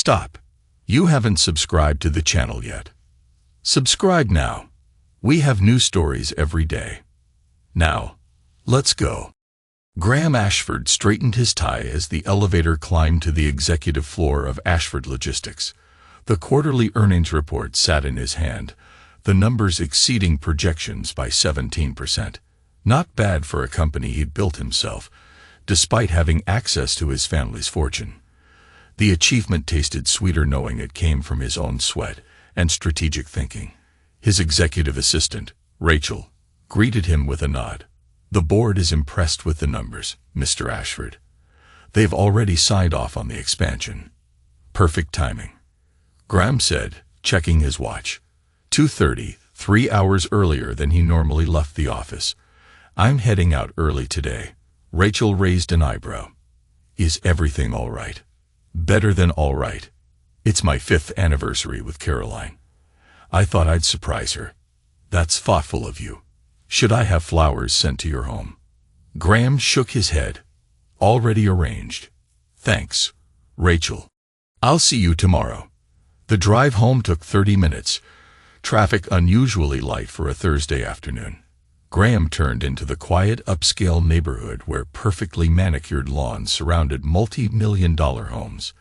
Stop. You haven't subscribed to the channel yet. Subscribe now. We have new stories every day. Now, let's go. Graham Ashford straightened his tie as the elevator climbed to the executive floor of Ashford Logistics. The quarterly earnings report sat in his hand, the numbers exceeding projections by 17%. Not bad for a company he'd built himself, despite having access to his family's fortune. The achievement tasted sweeter knowing it came from his own sweat and strategic thinking. His executive assistant, Rachel, greeted him with a nod. The board is impressed with the numbers, Mr. Ashford. They've already signed off on the expansion. Perfect timing. Graham said, checking his watch. 2:30, 3 hours earlier than he normally left the office. I'm heading out early today. Rachel raised an eyebrow. Is everything all right? Better than all right. It's my 5th anniversary with Caroline. I thought I'd surprise her. That's thoughtful of you. Should I have flowers sent to your home? Graham shook his head. Already arranged. Thanks, Rachel. I'll see you tomorrow. The drive home took 30 minutes. Traffic unusually light for a Thursday afternoon. Graham turned into the quiet upscale neighborhood where perfectly manicured lawns surrounded multi-million-dollar homes.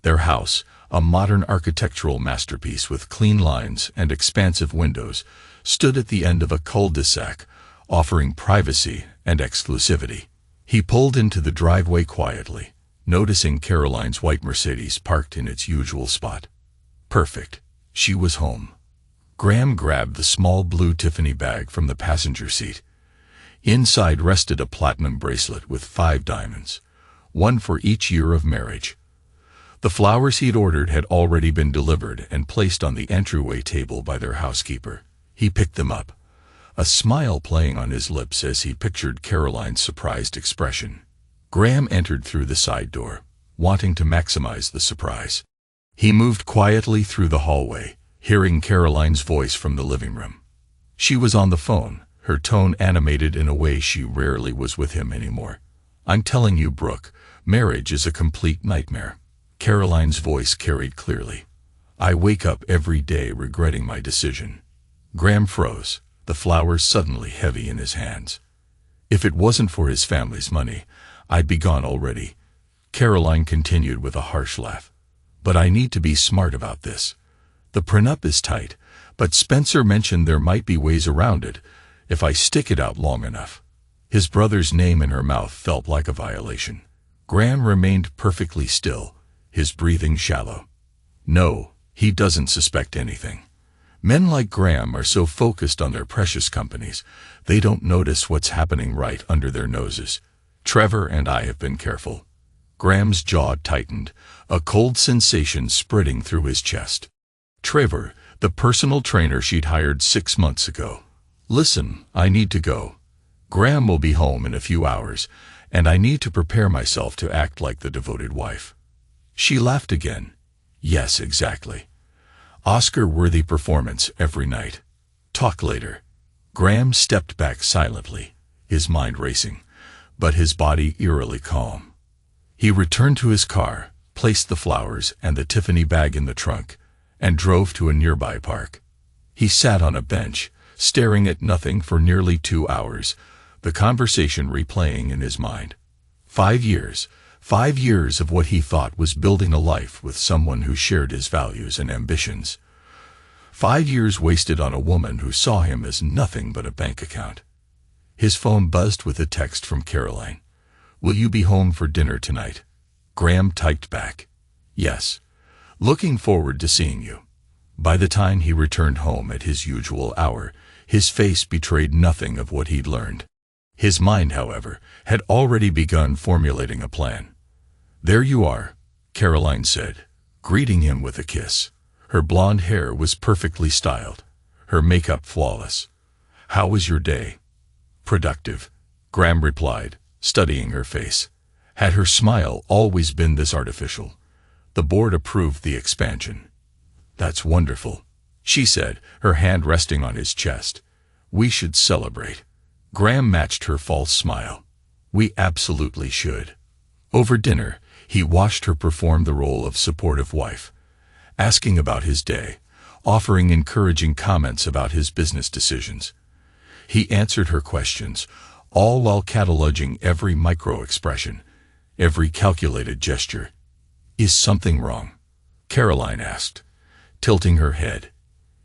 Their house, a modern architectural masterpiece with clean lines and expansive windows, stood at the end of a cul-de-sac, offering privacy and exclusivity. He pulled into the driveway quietly, noticing Caroline's white Mercedes parked in its usual spot. Perfect. She was home. Graham grabbed the small blue Tiffany bag from the passenger seat. Inside rested a platinum bracelet with 5 diamonds, one for each year of marriage. The flowers he'd ordered had already been delivered and placed on the entryway table by their housekeeper. He picked them up, a smile playing on his lips as he pictured Caroline's surprised expression. Graham entered through the side door, wanting to maximize the surprise. He moved quietly through the hallway, hearing Caroline's voice from the living room. She was on the phone, her tone animated in a way she rarely was with him anymore. I'm telling you, Brooke, marriage is a complete nightmare. Caroline's voice carried clearly. I wake up every day regretting my decision. Graham froze, the flowers suddenly heavy in his hands. If it wasn't for his family's money, I'd be gone already. Caroline continued with a harsh laugh. But I need to be smart about this. The prenup is tight, but Spencer mentioned there might be ways around it if I stick it out long enough. His brother's name in her mouth felt like a violation. Graham remained perfectly still, his breathing shallow. No, he doesn't suspect anything. Men like Graham are so focused on their precious companies, they don't notice what's happening right under their noses. Trevor and I have been careful. Graham's jaw tightened, a cold sensation spreading through his chest. Trevor, the personal trainer she'd hired 6 months ago. Listen, I need to go. Graham will be home in a few hours, and I need to prepare myself to act like the devoted wife. She laughed again. Yes, exactly. Oscar-worthy performance every night. Talk later. Graham stepped back silently, his mind racing, but his body eerily calm. He returned to his car, placed the flowers and the Tiffany bag in the trunk, and drove to a nearby park. He sat on a bench, staring at nothing for nearly 2 hours, the conversation replaying in his mind. 5 years. 5 years of what he thought was building a life with someone who shared his values and ambitions. 5 years wasted on a woman who saw him as nothing but a bank account. His phone buzzed with a text from Caroline. Will you be home for dinner tonight? Graham typed back. Yes. Looking forward to seeing you. By the time he returned home at his usual hour, his face betrayed nothing of what he'd learned. His mind, however, had already begun formulating a plan. There you are, Caroline said, greeting him with a kiss. Her blonde hair was perfectly styled, her makeup flawless. How was your day? Productive, Graham replied, studying her face. Had her smile always been this artificial? The board approved the expansion. That's wonderful, she said, her hand resting on his chest. We should celebrate. Graham matched her false smile. We absolutely should. Over dinner, He watched her perform the role of supportive wife, asking about his day, offering encouraging comments about his business decisions. He answered her questions, all while cataloging every micro-expression, every calculated gesture. "Is something wrong?" Caroline asked, tilting her head.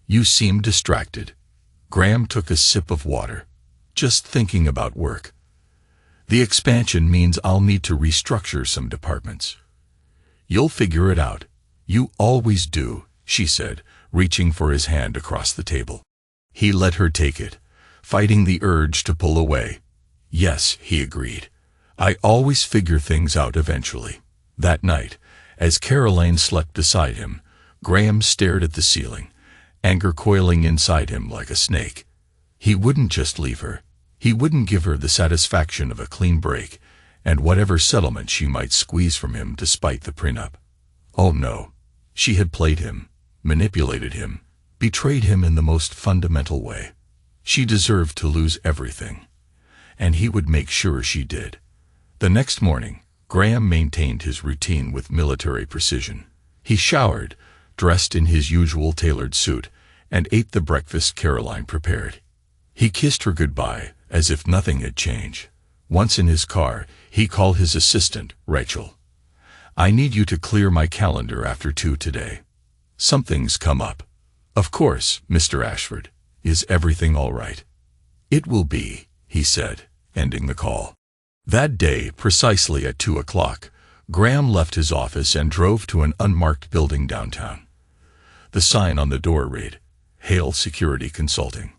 "You seem distracted." Graham took a sip of water. "Just thinking about work. The expansion means I'll need to restructure some departments." "You'll figure it out. You always do," she said, reaching for his hand across the table. He let her take it, fighting the urge to pull away. "Yes," he agreed. "I always figure things out eventually." That night, as Caroline slept beside him, Graham stared at the ceiling, anger coiling inside him like a snake. He wouldn't just leave her. He wouldn't give her the satisfaction of a clean break and whatever settlement she might squeeze from him despite the prenup. Oh no. She had played him, manipulated him, betrayed him in the most fundamental way. She deserved to lose everything. And he would make sure she did. The next morning, Graham maintained his routine with military precision. He showered, dressed in his usual tailored suit, and ate the breakfast Caroline prepared. He kissed her goodbye, as if nothing had changed. Once in his car, he called his assistant, Rachel. "I need you to clear my calendar after 2 today. Something's come up." "Of course, Mr. Ashford. Is everything all right?" "It will be," he said, ending the call. That day, precisely at 2 o'clock, Graham left his office and drove to an unmarked building downtown. The sign on the door read, "Hale Security Consulting."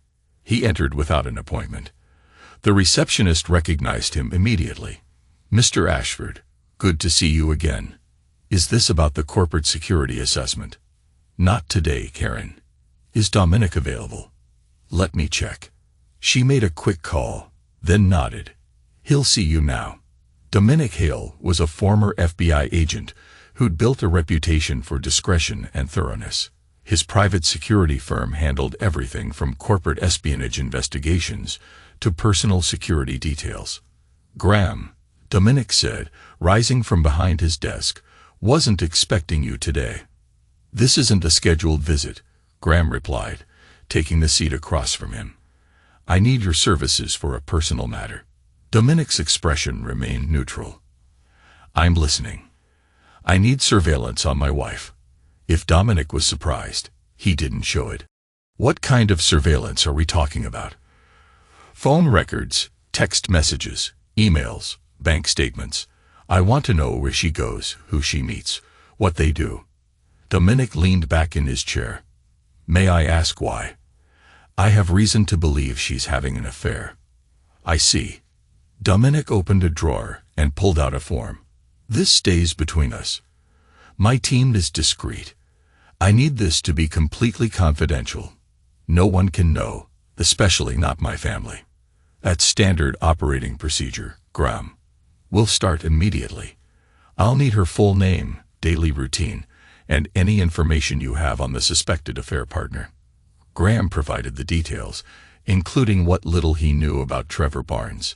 He entered without an appointment. The receptionist recognized him immediately. "Mr. Ashford, good to see you again. Is this about the corporate security assessment?" "Not today, Karen. Is Dominic available?" "Let me check." She made a quick call, then nodded. "He'll see you now." Dominic Hale was a former FBI agent who'd built a reputation for discretion and thoroughness. His private security firm handled everything from corporate espionage investigations to personal security details. "Graham," Dominic said, rising from behind his desk, "wasn't expecting you today." "This isn't a scheduled visit," Graham replied, taking the seat across from him. "I need your services for a personal matter." Dominic's expression remained neutral. "I'm listening. I need surveillance on my wife." If Dominic was surprised, he didn't show it. "What kind of surveillance are we talking about?" "Phone records, text messages, emails, bank statements. I want to know where she goes, who she meets, what they do." Dominic leaned back in his chair. "May I ask why?" "I have reason to believe she's having an affair." "I see." Dominic opened a drawer and pulled out a form. "This stays between us. My team is discreet. I need this to be completely confidential. No one can know, especially not my family." "That's standard operating procedure, Graham. We'll start immediately. I'll need her full name, daily routine, and any information you have on the suspected affair partner." Graham provided the details, including what little he knew about Trevor Barnes.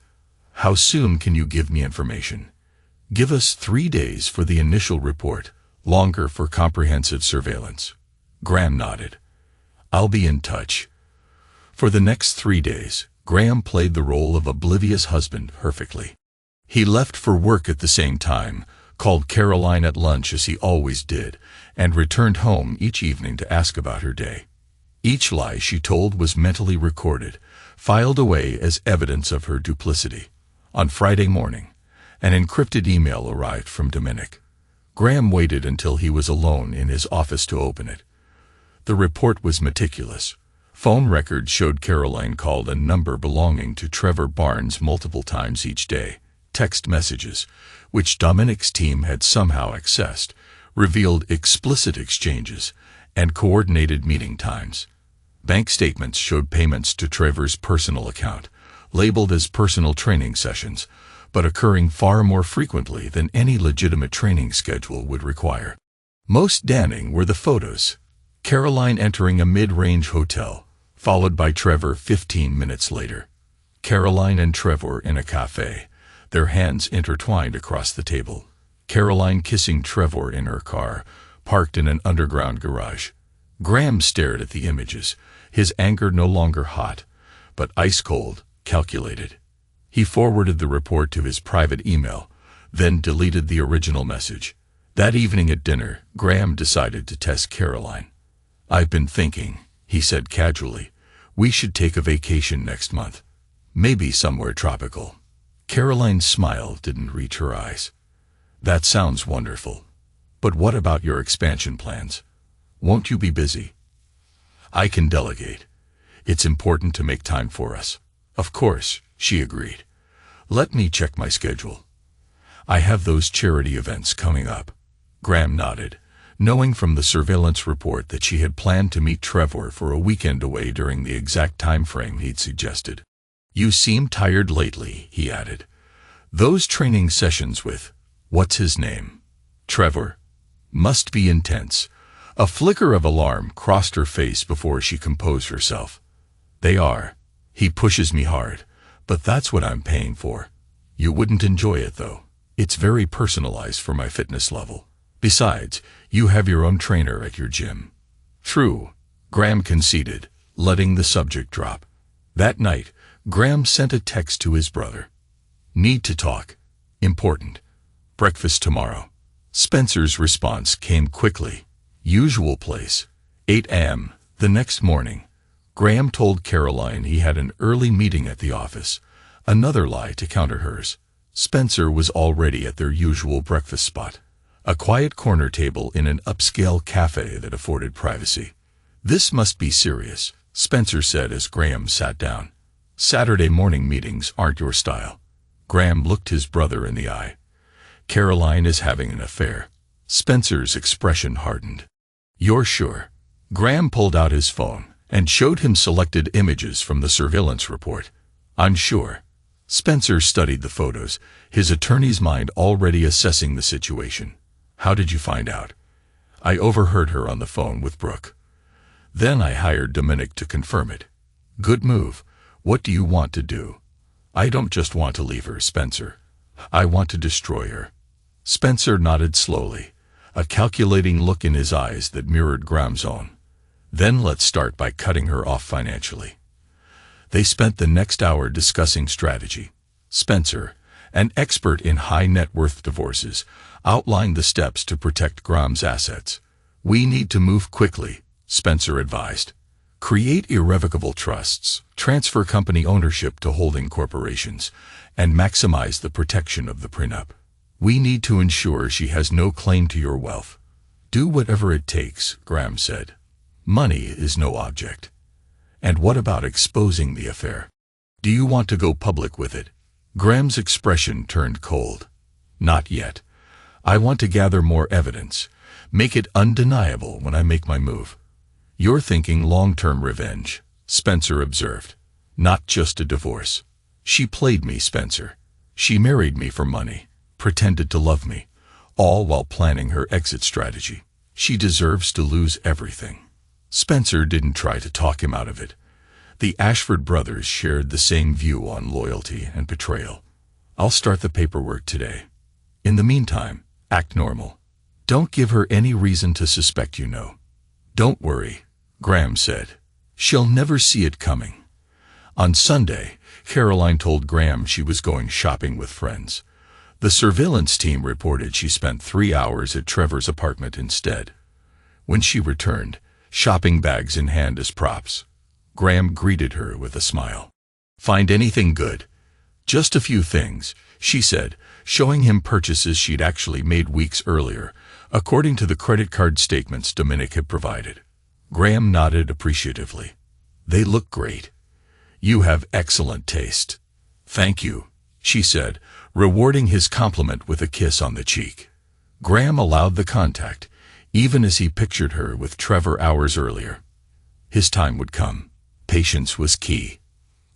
"How soon can you give me information?" "Give us 3 days for the initial report, longer for comprehensive surveillance." Graham nodded. "I'll be in touch." For the next 3 days, Graham played the role of oblivious husband perfectly. He left for work at the same time, called Caroline at lunch as he always did, and returned home each evening to ask about her day. Each lie she told was mentally recorded, filed away as evidence of her duplicity. On Friday morning, an encrypted email arrived from Dominic. Graham waited until he was alone in his office to open it. The report was meticulous. Phone records showed Caroline called a number belonging to Trevor Barnes multiple times each day. Text messages, which Dominic's team had somehow accessed, revealed explicit exchanges and coordinated meeting times. Bank statements showed payments to Trevor's personal account, labeled as personal training sessions, but occurring far more frequently than any legitimate training schedule would require. Most damning were the photos. Caroline entering a mid-range hotel, followed by Trevor 15 minutes later. Caroline and Trevor in a cafe, their hands intertwined across the table. Caroline kissing Trevor in her car, parked in an underground garage. Graham stared at the images, his anger no longer hot, but ice-cold, calculated. He forwarded the report to his private email, then deleted the original message. That evening at dinner, Graham decided to test Caroline. "I've been thinking," he said casually, "we should take a vacation next month. Maybe somewhere tropical." Caroline's smile didn't reach her eyes. "That sounds wonderful. But what about your expansion plans? Won't you be busy?" "I can delegate. It's important to make time for us." "Of course," she agreed. "Let me check my schedule. I have those charity events coming up." Graham nodded, knowing from the surveillance report that she had planned to meet Trevor for a weekend away during the exact time frame he'd suggested. "You seem tired lately," he added. "Those training sessions with, what's his name? Trevor? Must be intense." A flicker of alarm crossed her face before she composed herself. "They are. He pushes me hard, but that's what I'm paying for. You wouldn't enjoy it, though. It's very personalized for my fitness level. Besides, you have your own trainer at your gym." "True," Graham conceded, letting the subject drop. That night, Graham sent a text to his brother. "Need to talk. Important. Breakfast tomorrow." Spencer's response came quickly. Usual place. 8 a.m. The next morning, Graham told Caroline he had an early meeting at the office, another lie to counter hers. Spencer was already at their usual breakfast spot, a quiet corner table in an upscale cafe that afforded privacy. "This must be serious," Spencer said as Graham sat down. "Saturday morning meetings aren't your style." Graham looked his brother in the eye. "Caroline is having an affair." Spencer's expression hardened. "You're sure?" Graham pulled out his phone and showed him selected images from the surveillance report. "I'm sure." Spencer studied the photos, his attorney's mind already assessing the situation. "How did you find out?" "I overheard her on the phone with Brooke. Then I hired Dominic to confirm it." "Good move. What do you want to do?" "I don't just want to leave her, Spencer. I want to destroy her." Spencer nodded slowly, a calculating look in his eyes that mirrored Graham's own. "Then let's start by cutting her off financially." They spent the next hour discussing strategy. Spencer, an expert in high-net-worth divorces, outlined the steps to protect Graham's assets. "We need to move quickly," Spencer advised. "Create irrevocable trusts, transfer company ownership to holding corporations, and maximize the protection of the prenup. We need to ensure she has no claim to your wealth." "Do whatever it takes," Graham said. "Money is no object." "And what about exposing the affair? Do you want to go public with it?" Graham's expression turned cold. "Not yet. I want to gather more evidence, make it undeniable when I make my move." "You're thinking long-term revenge," Spencer observed. "Not just a divorce. She played me, Spencer. She married me for money, pretended to love me, all while planning her exit strategy. She deserves to lose everything." Spencer didn't try to talk him out of it. The Ashford brothers shared the same view on loyalty and betrayal. "I'll start the paperwork today. In the meantime, act normal. Don't give her any reason to suspect you know." "Don't worry," Graham said. "She'll never see it coming." On Sunday, Caroline told Graham she was going shopping with friends. The surveillance team reported she spent 3 hours at Trevor's apartment instead. When she returned, shopping bags in hand as props, Graham greeted her with a smile. "Find anything good?" "Just a few things," she said, showing him purchases she'd actually made weeks earlier, according to the credit card statements Dominic had provided. Graham nodded appreciatively. "They look great. You have excellent taste." "Thank you," she said, rewarding his compliment with a kiss on the cheek. Graham allowed the contact, even as he pictured her with Trevor hours earlier. His time would come. Patience was key.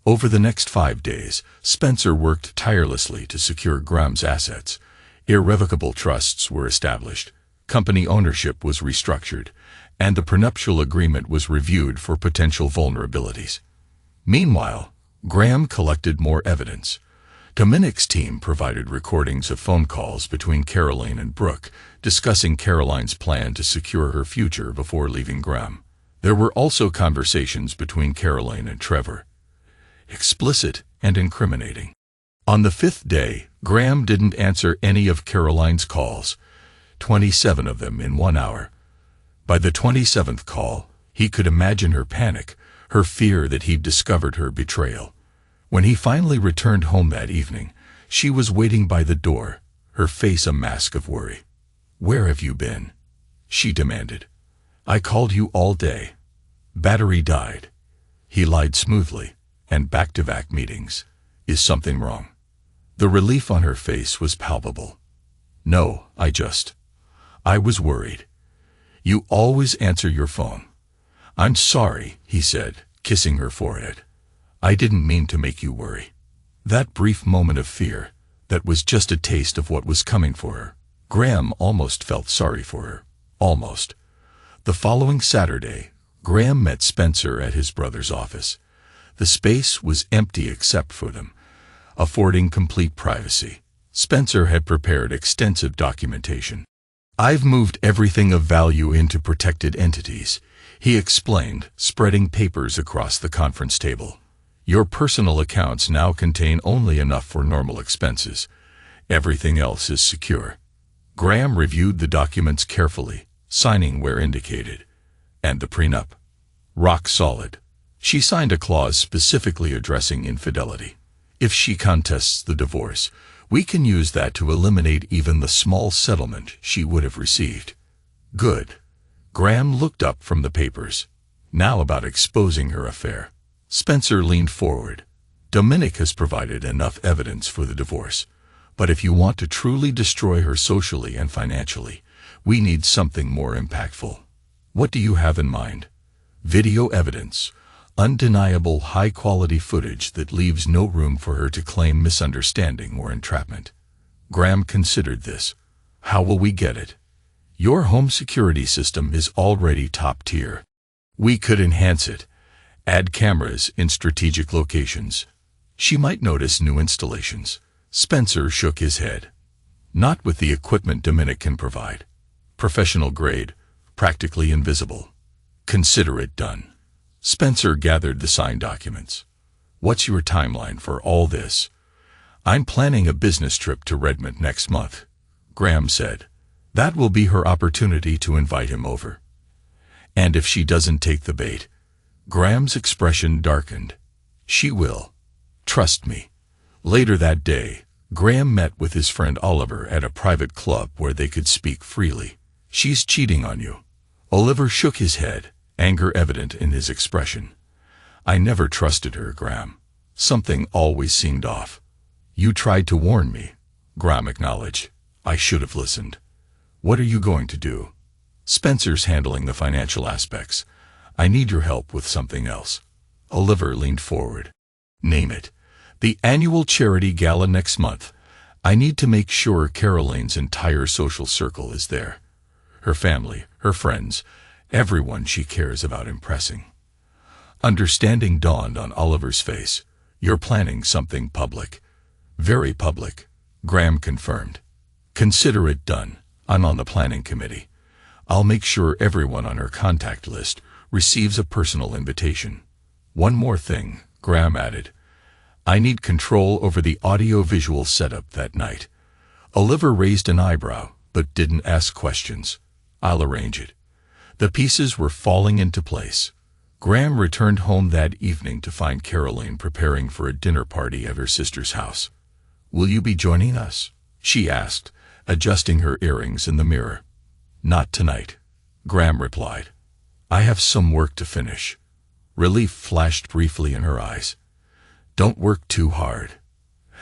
Over the next 5 days, Spencer worked tirelessly to secure Graham's assets. Irrevocable trusts were established, company ownership was restructured, and the prenuptial agreement was reviewed for potential vulnerabilities. Meanwhile, Graham collected more evidence. Dominic's team provided recordings of phone calls between Caroline and Brooke, discussing Caroline's plan to secure her future before leaving Graham. There were also conversations between Caroline and Trevor, explicit and incriminating. On the 5th day, Graham didn't answer any of Caroline's calls, 27 of them in 1 hour. By the 27th call, he could imagine her panic, her fear that he'd discovered her betrayal. When he finally returned home that evening, she was waiting by the door, her face a mask of worry. "Where have you been?" she demanded. "I called you all day." "Battery died." He lied smoothly, "and back-to-back meetings. Is something wrong?" The relief on her face was palpable. "No, I was worried. You always answer your phone." "I'm sorry," he said, kissing her forehead. "I didn't mean to make you worry." That brief moment of fear, that was just a taste of what was coming for her. Graham almost felt sorry for her. Almost. The following Saturday, Graham met Spencer at his brother's office. The space was empty except for them, affording complete privacy. Spencer had prepared extensive documentation. "I've moved everything of value into protected entities," he explained, spreading papers across the conference table. "Your personal accounts now contain only enough for normal expenses. Everything else is secure." Graham reviewed the documents carefully, signing where indicated. "And the prenup?" "Rock solid." She signed a clause specifically addressing infidelity. "If she contests the divorce, we can use that to eliminate even the small settlement she would have received." "Good." Graham looked up from the papers. "Now about exposing her affair." Spencer leaned forward. "Dominic has provided enough evidence for the divorce. But if you want to truly destroy her socially and financially, we need something more impactful." "What do you have in mind?" "Video evidence. Undeniable high-quality footage that leaves no room for her to claim misunderstanding or entrapment." Graham considered this. "How will we get it?" "Your home security system is already top tier. We could enhance it. Add cameras in strategic locations. She might notice new installations." Spencer shook his head. "Not with the equipment Dominic can provide. Professional grade, practically invisible." "Consider it done." Spencer gathered the signed documents. "What's your timeline for all this?" "I'm planning a business trip to Redmond next month," Graham said. "That will be her opportunity to invite him over." "And if she doesn't take the bait?" Graham's expression darkened. "She will. Trust me." Later that day, Graham met with his friend Oliver at a private club where they could speak freely. "She's cheating on you." Oliver shook his head, anger evident in his expression. "I never trusted her, Graham. Something always seemed off." "You tried to warn me," Graham acknowledged. "I should have listened." "What are you going to do?" "Spencer's handling the financial aspects. I need your help with something else." Oliver leaned forward. "Name it." "The annual charity gala next month. I need to make sure Caroline's entire social circle is there. Her family, her friends, everyone she cares about impressing." Understanding dawned on Oliver's face. "You're planning something public." "Very public," Graham confirmed. "Consider it done. I'm on the planning committee. I'll make sure everyone on her contact list receives a personal invitation." "One more thing," Graham added. "I need control over the audio-visual setup that night." Oliver raised an eyebrow, but didn't ask questions. "I'll arrange it." The pieces were falling into place. Graham returned home that evening to find Caroline preparing for a dinner party at her sister's house. "Will you be joining us?" she asked, adjusting her earrings in the mirror. "Not tonight," Graham replied. "I have some work to finish." Relief flashed briefly in her eyes. "Don't work too hard."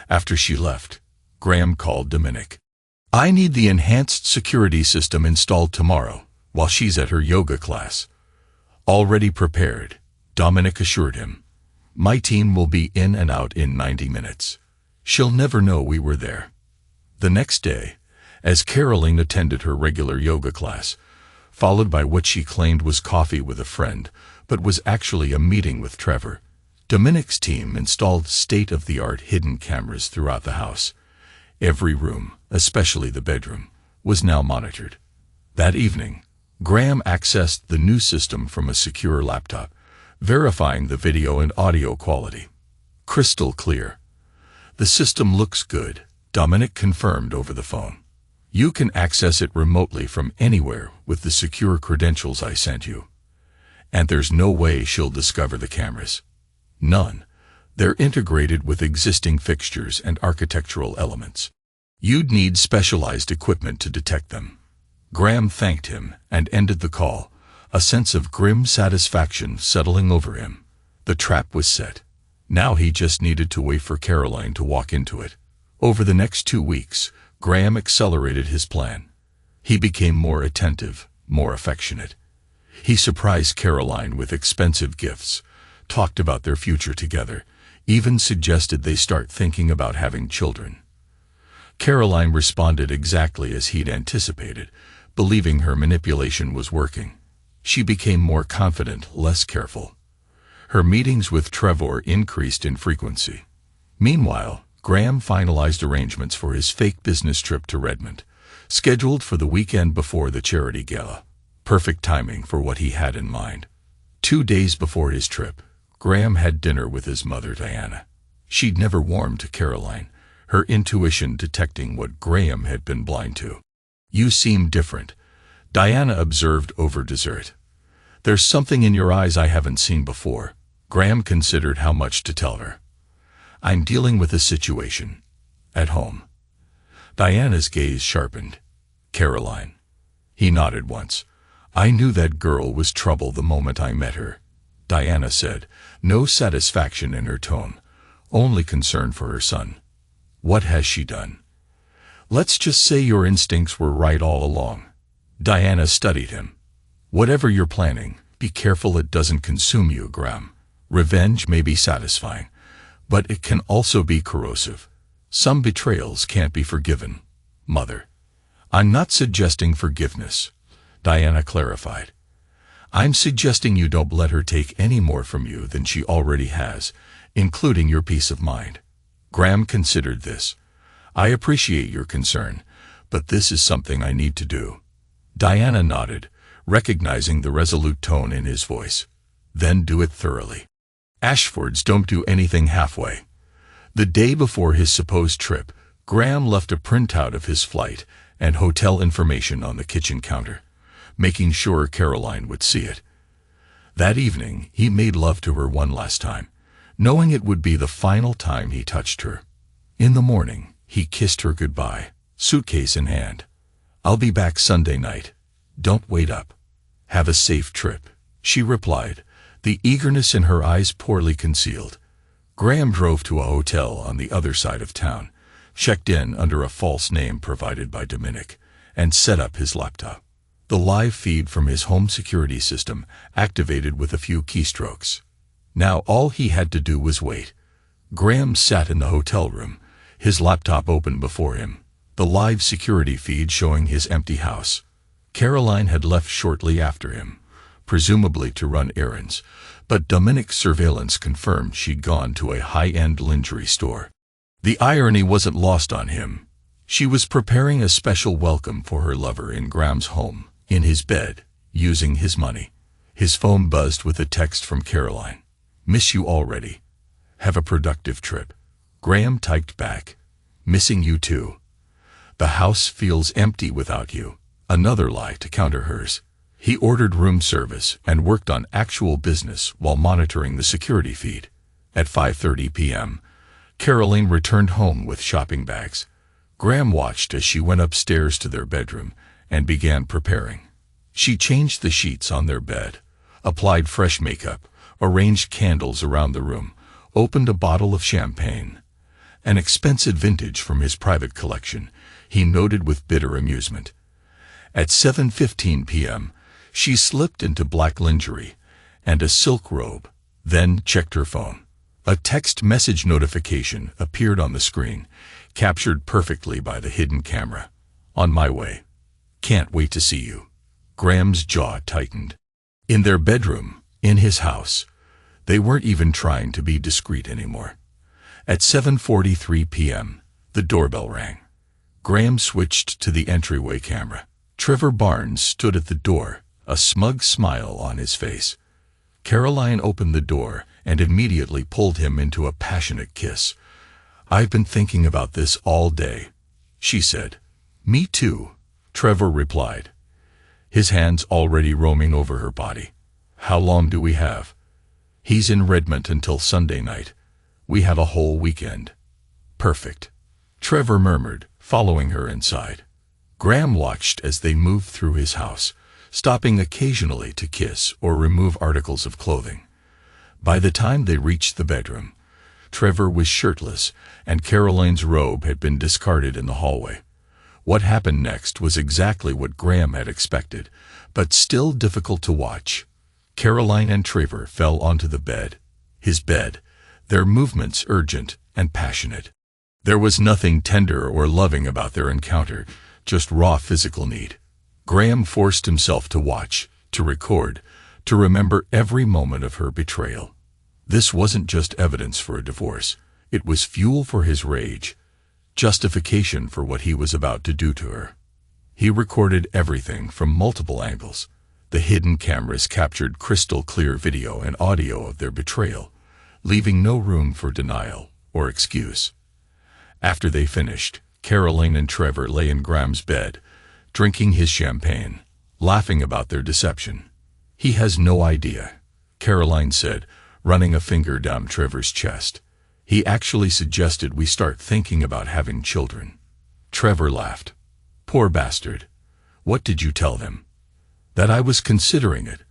After she left, Graham called Dominic. "I need the enhanced security system installed tomorrow, while she's at her yoga class." "Already prepared," Dominic assured him. "My team will be in and out in 90 minutes. She'll never know we were there." The next day, as Caroline attended her regular yoga class, followed by what she claimed was coffee with a friend, but was actually a meeting with Trevor, Dominic's team installed state-of-the-art hidden cameras throughout the house. Every room, especially the bedroom, was now monitored. That evening, Graham accessed the new system from a secure laptop, verifying the video and audio quality. Crystal clear. "The system looks good," Dominic confirmed over the phone. "You can access it remotely from anywhere with the secure credentials I sent you. And there's no way she'll discover the cameras. None. They're integrated with existing fixtures and architectural elements. You'd need specialized equipment to detect them." Graham thanked him and ended the call, a sense of grim satisfaction settling over him. The trap was set. Now he just needed to wait for Caroline to walk into it. Over the next 2 weeks, Graham accelerated his plan. He became more attentive, more affectionate. He surprised Caroline with expensive gifts, talked about their future together, even suggested they start thinking about having children. Caroline responded exactly as he'd anticipated, believing her manipulation was working. She became more confident, less careful. Her meetings with Trevor increased in frequency. Meanwhile, Graham finalized arrangements for his fake business trip to Redmond, scheduled for the weekend before the charity gala. Perfect timing for what he had in mind. 2 days before his trip, Graham had dinner with his mother, Diana. She'd never warmed to Caroline, her intuition detecting what Graham had been blind to. "You seem different," Diana observed over dessert. "There's something in your eyes I haven't seen before." Graham considered how much to tell her. "I'm dealing with a situation. At home." Diana's gaze sharpened. "Caroline." He nodded once. "I knew that girl was trouble the moment I met her," Diana said, no satisfaction in her tone, only concern for her son. "What has she done?" "Let's just say your instincts were right all along." Diana studied him. "Whatever you're planning, be careful it doesn't consume you, Graham. Revenge may be satisfying, but it can also be corrosive. Some betrayals can't be forgiven, Mother." "I'm not suggesting forgiveness," Diana clarified. "I'm suggesting you don't let her take any more from you than she already has, including your peace of mind." Graham considered this. "I appreciate your concern, but this is something I need to do." Diana nodded, recognizing the resolute tone in his voice. "Then do it thoroughly. Ashfords don't do anything halfway." The day before his supposed trip, Graham left a printout of his flight and hotel information on the kitchen counter, making sure Caroline would see it. That evening, he made love to her one last time, knowing it would be the final time he touched her. In the morning, he kissed her goodbye, suitcase in hand. "I'll be back Sunday night. Don't wait up. Have a safe trip," she replied, the eagerness in her eyes poorly concealed. Graham drove to a hotel on the other side of town, checked in under a false name provided by Dominic, and set up his laptop. The live feed from his home security system activated with a few keystrokes. Now all he had to do was wait. Graham sat in the hotel room, his laptop open before him, the live security feed showing his empty house. Caroline had left shortly after him, presumably to run errands, but Dominic's surveillance confirmed she'd gone to a high-end lingerie store. The irony wasn't lost on him. She was preparing a special welcome for her lover in Graham's home, in his bed, using his money. His phone buzzed with a text from Caroline. "Miss you already. Have a productive trip." Graham typed back, "Missing you too. The house feels empty without you." Another lie to counter hers. He ordered room service and worked on actual business while monitoring the security feed. At 5:30 p.m., Caroline returned home with shopping bags. Graham watched as she went upstairs to their bedroom and began preparing. She changed the sheets on their bed, applied fresh makeup, arranged candles around the room, opened a bottle of champagne. An expensive vintage from his private collection, he noted with bitter amusement. At 7:15 p.m., she slipped into black lingerie and a silk robe, then checked her phone. A text message notification appeared on the screen, captured perfectly by the hidden camera. "On my way. Can't wait to see you." Graham's jaw tightened. In their bedroom, in his house, They weren't even trying to be discreet anymore. At 7:43 p.m., the doorbell rang. Graham switched to the entryway camera. Trevor Barnes stood at the door, a smug smile on his face. Caroline opened the door and immediately pulled him into a passionate kiss. "I've been thinking about this all day," she said. "Me too," Trevor replied, his hands already roaming over her body. "How long do we have?" "He's in Redmond until Sunday night. We have a whole weekend." "Perfect," Trevor murmured, following her inside. Graham watched as they moved through his house, stopping occasionally to kiss or remove articles of clothing. By the time they reached the bedroom, Trevor was shirtless and Caroline's robe had been discarded in the hallway. What happened next was exactly what Graham had expected, but still difficult to watch. Caroline and Trevor fell onto the bed, his bed, their movements urgent and passionate. There was nothing tender or loving about their encounter, just raw physical need. Graham forced himself to watch, to record, to remember every moment of her betrayal. This wasn't just evidence for a divorce. It was fuel for his rage, justification for what he was about to do to her. He recorded everything from multiple angles. The hidden cameras captured crystal clear video and audio of their betrayal, leaving no room for denial or excuse. After they finished, Caroline and Trevor lay in Graham's bed, drinking his champagne, laughing about their deception. "He has no idea," Caroline said, running a finger down Trevor's chest. "He actually suggested we start thinking about having children." Trevor laughed. "Poor bastard. What did you tell them?" "That I was considering it,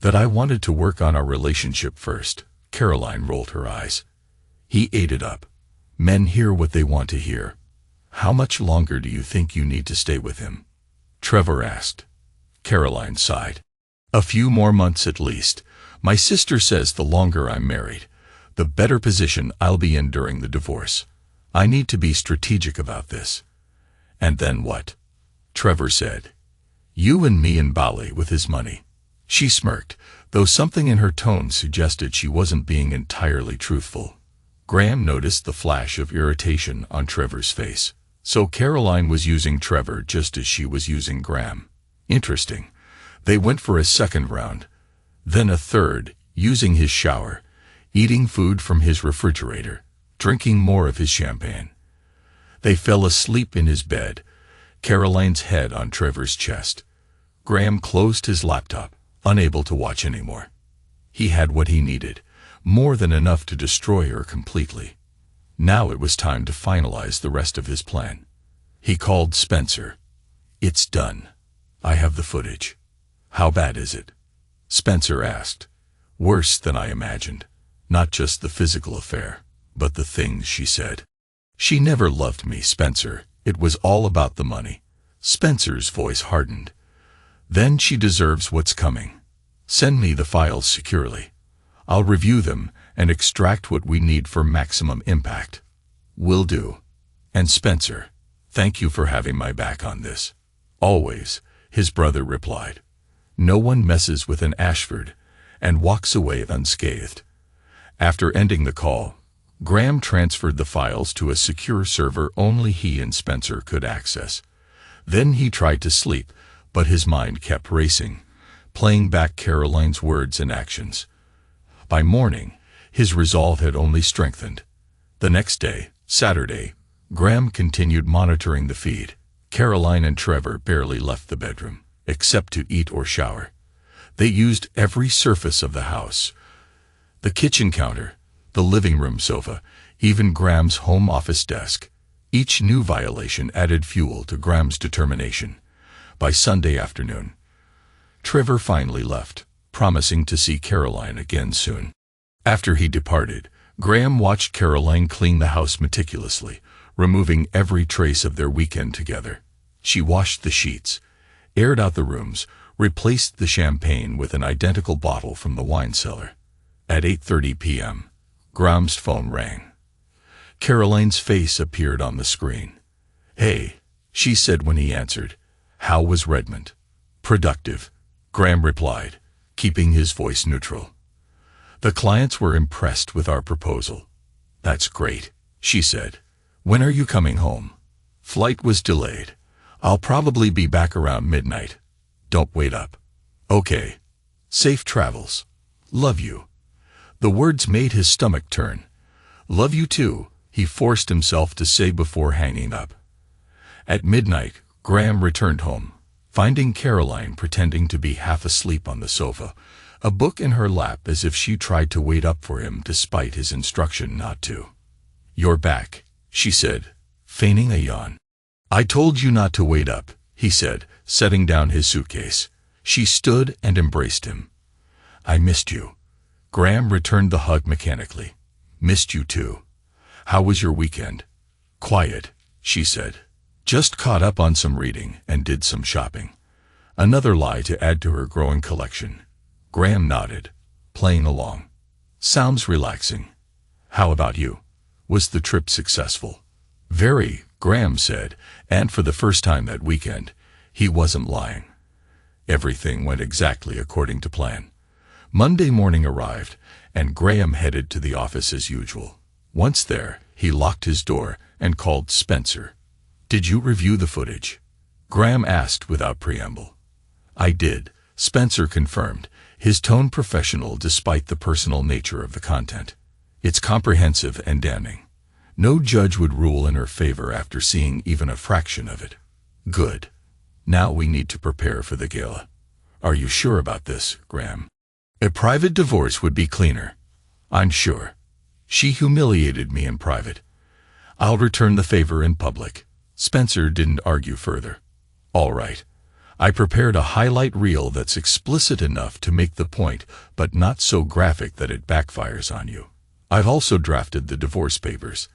that I wanted to work on our relationship first." Caroline rolled her eyes. He ate it up. "Men hear what they want to hear. How much longer do you think you need to stay with him?" Trevor asked. Caroline sighed. "A few more months at least. My sister says the longer I'm married, the better position I'll be in during the divorce. I need to be strategic about this." "And then what?" Trevor said. "You and me in Bali with his money." She smirked, though something in her tone suggested she wasn't being entirely truthful. Graham noticed the flash of irritation on Trevor's face. So Caroline was using Trevor just as she was using Graham. Interesting. They went for a second round, then a third, using his shower, eating food from his refrigerator, drinking more of his champagne. They fell asleep in his bed, Caroline's head on Trevor's chest. Graham closed his laptop, unable to watch anymore. He had what he needed, more than enough to destroy her completely. Now it was time to finalize the rest of his plan. He called Spencer. "It's done. I have the footage." "How bad is it?" Spencer asked. "Worse than I imagined. Not just the physical affair, but the things she said." "She never loved me, Spencer. It was all about the money." Spencer's voice hardened. "Then she deserves what's coming. Send me the files securely. I'll review them and extract what we need for maximum impact." "Will do. And Spencer, thank you for having my back on this." "Always," his brother replied. No one messes with an Ashford and walks away unscathed. After ending the call, Graham transferred the files to a secure server only he and Spencer could access. Then he tried to sleep, but his mind kept racing, playing back Caroline's words and actions. By morning, his resolve had only strengthened. The next day, Saturday, Graham continued monitoring the feed. Caroline and Trevor barely left the bedroom, except to eat or shower. They used every surface of the house. The kitchen counter, the living room sofa, even Graham's home office desk. Each new violation added fuel to Graham's determination. By Sunday afternoon, Trevor finally left, promising to see Caroline again soon. After he departed, Graham watched Caroline clean the house meticulously, removing every trace of their weekend together. She washed the sheets, aired out the rooms, replaced the champagne with an identical bottle from the wine cellar. At 8:30 p.m., Graham's phone rang. Caroline's face appeared on the screen. "Hey," she said when he answered. "How was Redmond?" "Productive," Graham replied, keeping his voice neutral. The clients were impressed with our proposal. "That's great," she said. "When are you coming home?" "Flight was delayed. I'll probably be back around midnight. Don't wait up." "Okay. Safe travels. Love you." The words made his stomach turn. "Love you too," he forced himself to say before hanging up. At midnight, Graham returned home, finding Caroline pretending to be half asleep on the sofa, a book in her lap as if she tried to wait up for him despite his instruction not to. "You're back," she said, feigning a yawn. "I told you not to wait up," he said, setting down his suitcase. She stood and embraced him. "I missed you." Graham returned the hug mechanically. "Missed you too. How was your weekend?" "Quiet," she said. "Just caught up on some reading and did some shopping." Another lie to add to her growing collection. Graham nodded, playing along. "Sounds relaxing. How about you? Was the trip successful?" "Very," Graham said, and for the first time that weekend, he wasn't lying. Everything went exactly according to plan. Monday morning arrived, and Graham headed to the office as usual. Once there, he locked his door and called Spencer. "Did you review the footage?" Graham asked without preamble. "I did," Spencer confirmed, his tone professional despite the personal nature of the content. "It's comprehensive and damning. No judge would rule in her favor after seeing even a fraction of it." "Good. Now we need to prepare for the gala." "Are you sure about this, Graham?" "A private divorce would be cleaner." "I'm sure. She humiliated me in private. I'll return the favor in public." Spencer didn't argue further. "All right. I prepared a highlight reel that's explicit enough to make the point, but not so graphic that it backfires on you. I've also drafted the divorce papers.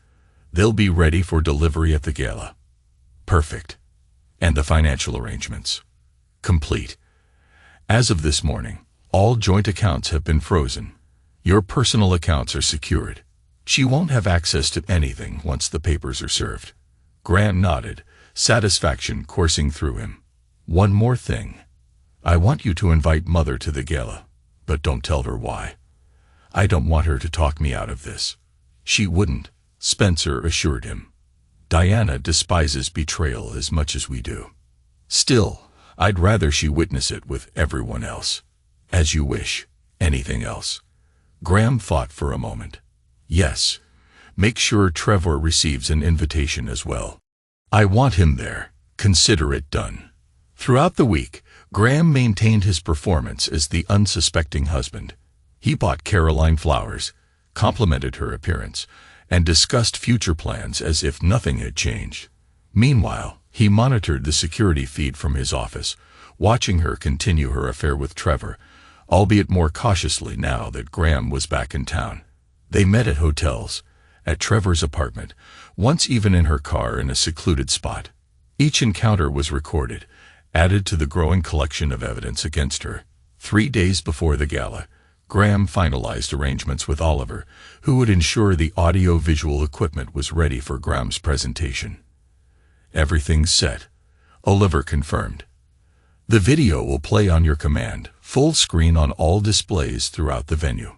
They'll be ready for delivery at the gala." "Perfect. And the financial arrangements?" "Complete. As of this morning, all joint accounts have been frozen. Your personal accounts are secured. She won't have access to anything once the papers are served." Graham nodded, satisfaction coursing through him. "One more thing. I want you to invite Mother to the gala, but don't tell her why. I don't want her to talk me out of this." "She wouldn't," Spencer assured him. "Diana despises betrayal as much as we do. Still, I'd rather she witness it with everyone else." "As you wish. Anything else?" Graham thought for a moment. "Yes. Make sure Trevor receives an invitation as well. I want him there. Consider it done." Throughout the week, Graham maintained his performance as the unsuspecting husband. He bought Caroline flowers, complimented her appearance, and discussed future plans as if nothing had changed. Meanwhile, he monitored the security feed from his office, watching her continue her affair with Trevor, albeit more cautiously now that Graham was back in town. They met at hotels, at Trevor's apartment, once even in her car in a secluded spot. Each encounter was recorded, added to the growing collection of evidence against her. 3 days before the gala, Graham finalized arrangements with Oliver, who would ensure the audio-visual equipment was ready for Graham's presentation. "Everything's set," Oliver confirmed. "The video will play on your command, full screen on all displays throughout the venue."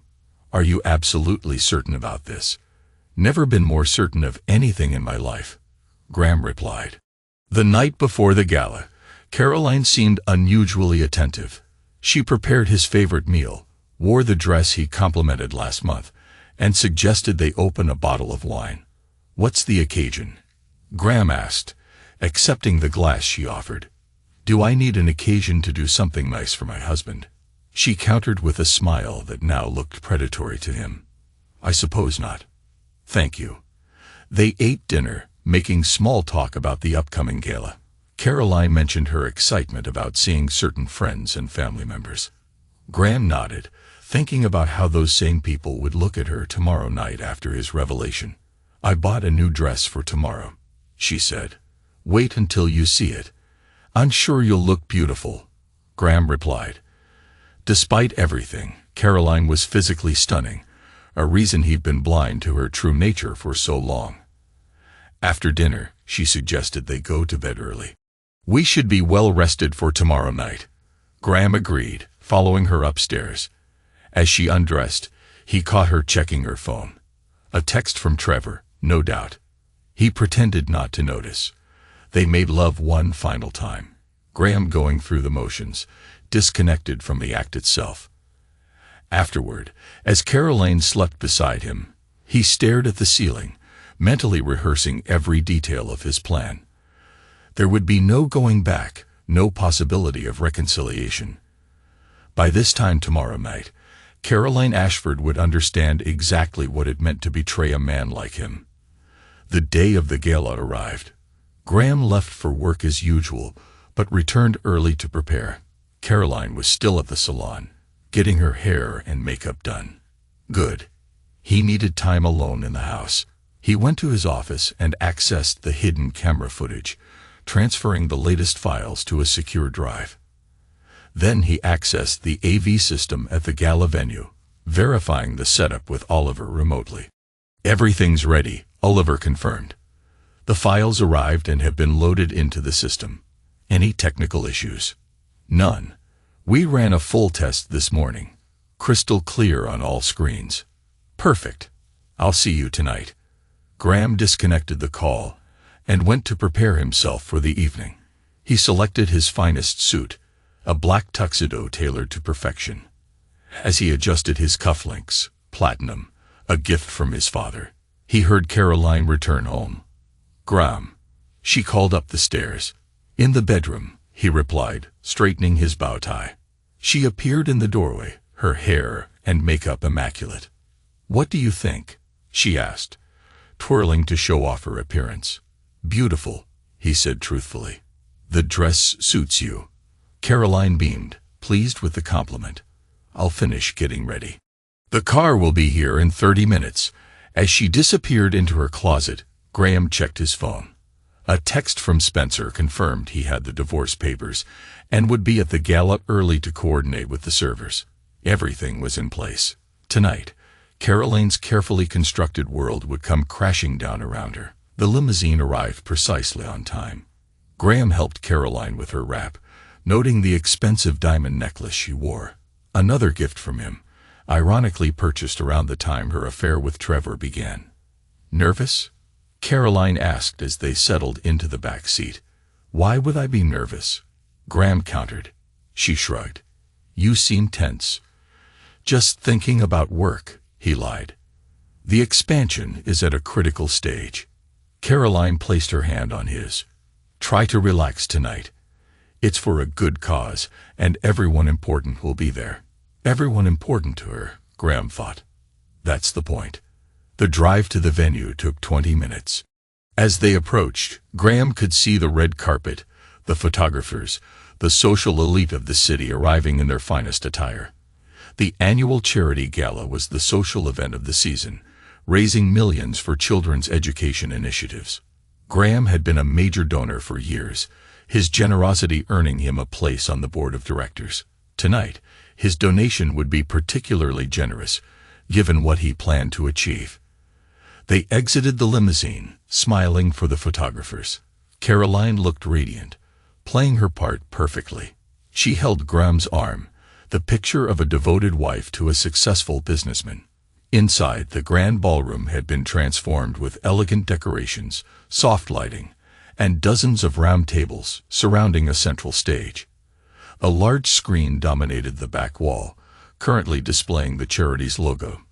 "Are you absolutely certain about this?" "Never been more certain of anything in my life," Graham replied. The night before the gala, Caroline seemed unusually attentive. She prepared his favorite meal, wore the dress he complimented last month, and suggested they open a bottle of wine. "What's the occasion?" Graham asked, accepting the glass she offered. "Do I need an occasion to do something nice for my husband?" She countered with a smile that now looked predatory to him. "I suppose not. Thank you." They ate dinner, making small talk about the upcoming gala. Caroline mentioned her excitement about seeing certain friends and family members. Graham nodded, thinking about how those same people would look at her tomorrow night after his revelation. "I bought a new dress for tomorrow," she said. "Wait until you see it. I'm sure you'll look beautiful," Graham replied. Despite everything, Caroline was physically stunning, a reason he'd been blind to her true nature for so long. After dinner, she suggested they go to bed early. "We should be well rested for tomorrow night," Graham agreed, following her upstairs. As she undressed, He caught her checking her phone. A text from Trevor, no doubt. He pretended not to notice. They made love one final time. Graham going through the motions, disconnected from the act itself. Afterward, as Caroline slept beside him, he stared at the ceiling, mentally rehearsing every detail of his plan. There would be no going back, no possibility of reconciliation. By this time tomorrow night, Caroline Ashford would understand exactly what it meant to betray a man like him. The day of the gala arrived. Graham left for work as usual, but returned early to prepare. Caroline was still at the salon, getting her hair and makeup done. Good. He needed time alone in the house. He went to his office and accessed the hidden camera footage, transferring the latest files to a secure drive. Then he accessed the AV system at the gala venue, verifying the setup with Oliver remotely. Everything's ready, Oliver confirmed. The files arrived and have been loaded into the system. Any technical issues? None. We ran a full test this morning. Crystal clear on all screens. Perfect. I'll see you tonight. Graham disconnected the call and went to prepare himself for the evening. He selected his finest suit, a black tuxedo tailored to perfection. As he adjusted his cufflinks, platinum, a gift from his father, he heard Caroline return home. Graham. She called up the stairs. In the bedroom, he replied, straightening his bow tie. She appeared in the doorway, her hair and makeup immaculate. What do you think? She asked, twirling to show off her appearance. Beautiful, he said truthfully. The dress suits you. Caroline beamed, pleased with the compliment. I'll finish getting ready. The car will be here in 30 minutes. As she disappeared into her closet, Graham checked his phone. A text from Spencer confirmed he had the divorce papers and would be at the gala early to coordinate with the servers. Everything was in place. Tonight, Caroline's carefully constructed world would come crashing down around her. The limousine arrived precisely on time. Graham helped Caroline with her wrap, noting the expensive diamond necklace she wore. Another gift from him, ironically purchased around the time her affair with Trevor began. Nervous? Caroline asked as they settled into the back seat. Why would I be nervous? Graham countered. She shrugged. You seem tense. Just thinking about work, he lied. The expansion is at a critical stage. Caroline placed her hand on his. Try to relax tonight. It's for a good cause, and everyone important will be there. Everyone important to her, Graham thought. That's the point. The drive to the venue took 20 minutes. As they approached, Graham could see the red carpet, the photographers, the social elite of the city arriving in their finest attire. The annual charity gala was the social event of the season, raising millions for children's education initiatives. Graham had been a major donor for years, his generosity earning him a place on the board of directors. Tonight, his donation would be particularly generous, given what he planned to achieve. They exited the limousine, smiling for the photographers. Caroline looked radiant, playing her part perfectly. She held Graham's arm, the picture of a devoted wife to a successful businessman. Inside, the grand ballroom had been transformed with elegant decorations, soft lighting, and dozens of round tables surrounding a central stage. A large screen dominated the back wall, currently displaying the charity's logo.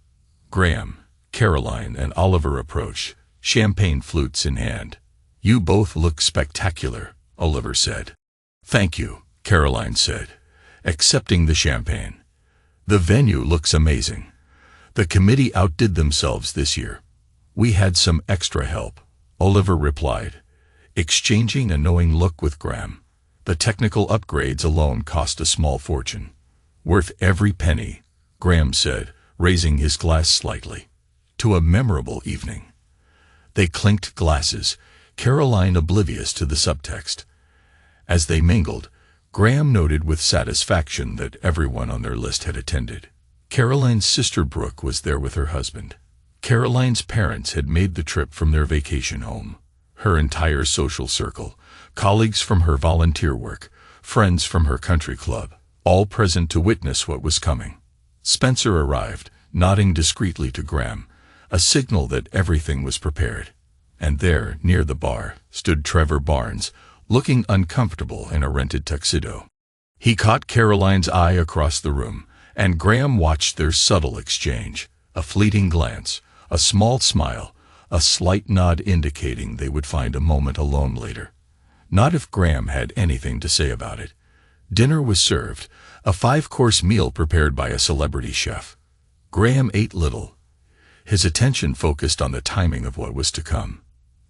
Graham, Caroline, and Oliver approached, champagne flutes in hand. You both look spectacular, Oliver said. Thank you, Caroline said, accepting the champagne. The venue looks amazing. The committee outdid themselves this year. We had some extra help, Oliver replied, exchanging a knowing look with Graham. The technical upgrades alone cost a small fortune. Worth every penny, Graham said, raising his glass slightly. To a memorable evening. They clinked glasses, Caroline oblivious to the subtext. As they mingled, Graham noted with satisfaction that everyone on their list had attended. Caroline's sister Brooke was there with her husband. Caroline's parents had made the trip from their vacation home. Her entire social circle, colleagues from her volunteer work, friends from her country club, all present to witness what was coming. Spencer arrived, nodding discreetly to Graham, a signal that everything was prepared. And there, near the bar, stood Trevor Barnes, looking uncomfortable in a rented tuxedo. He caught Caroline's eye across the room, and Graham watched their subtle exchange, a fleeting glance, a small smile, a slight nod indicating they would find a moment alone later. Not if Graham had anything to say about it. Dinner was served, a 5-course meal prepared by a celebrity chef. Graham ate little, his attention focused on the timing of what was to come.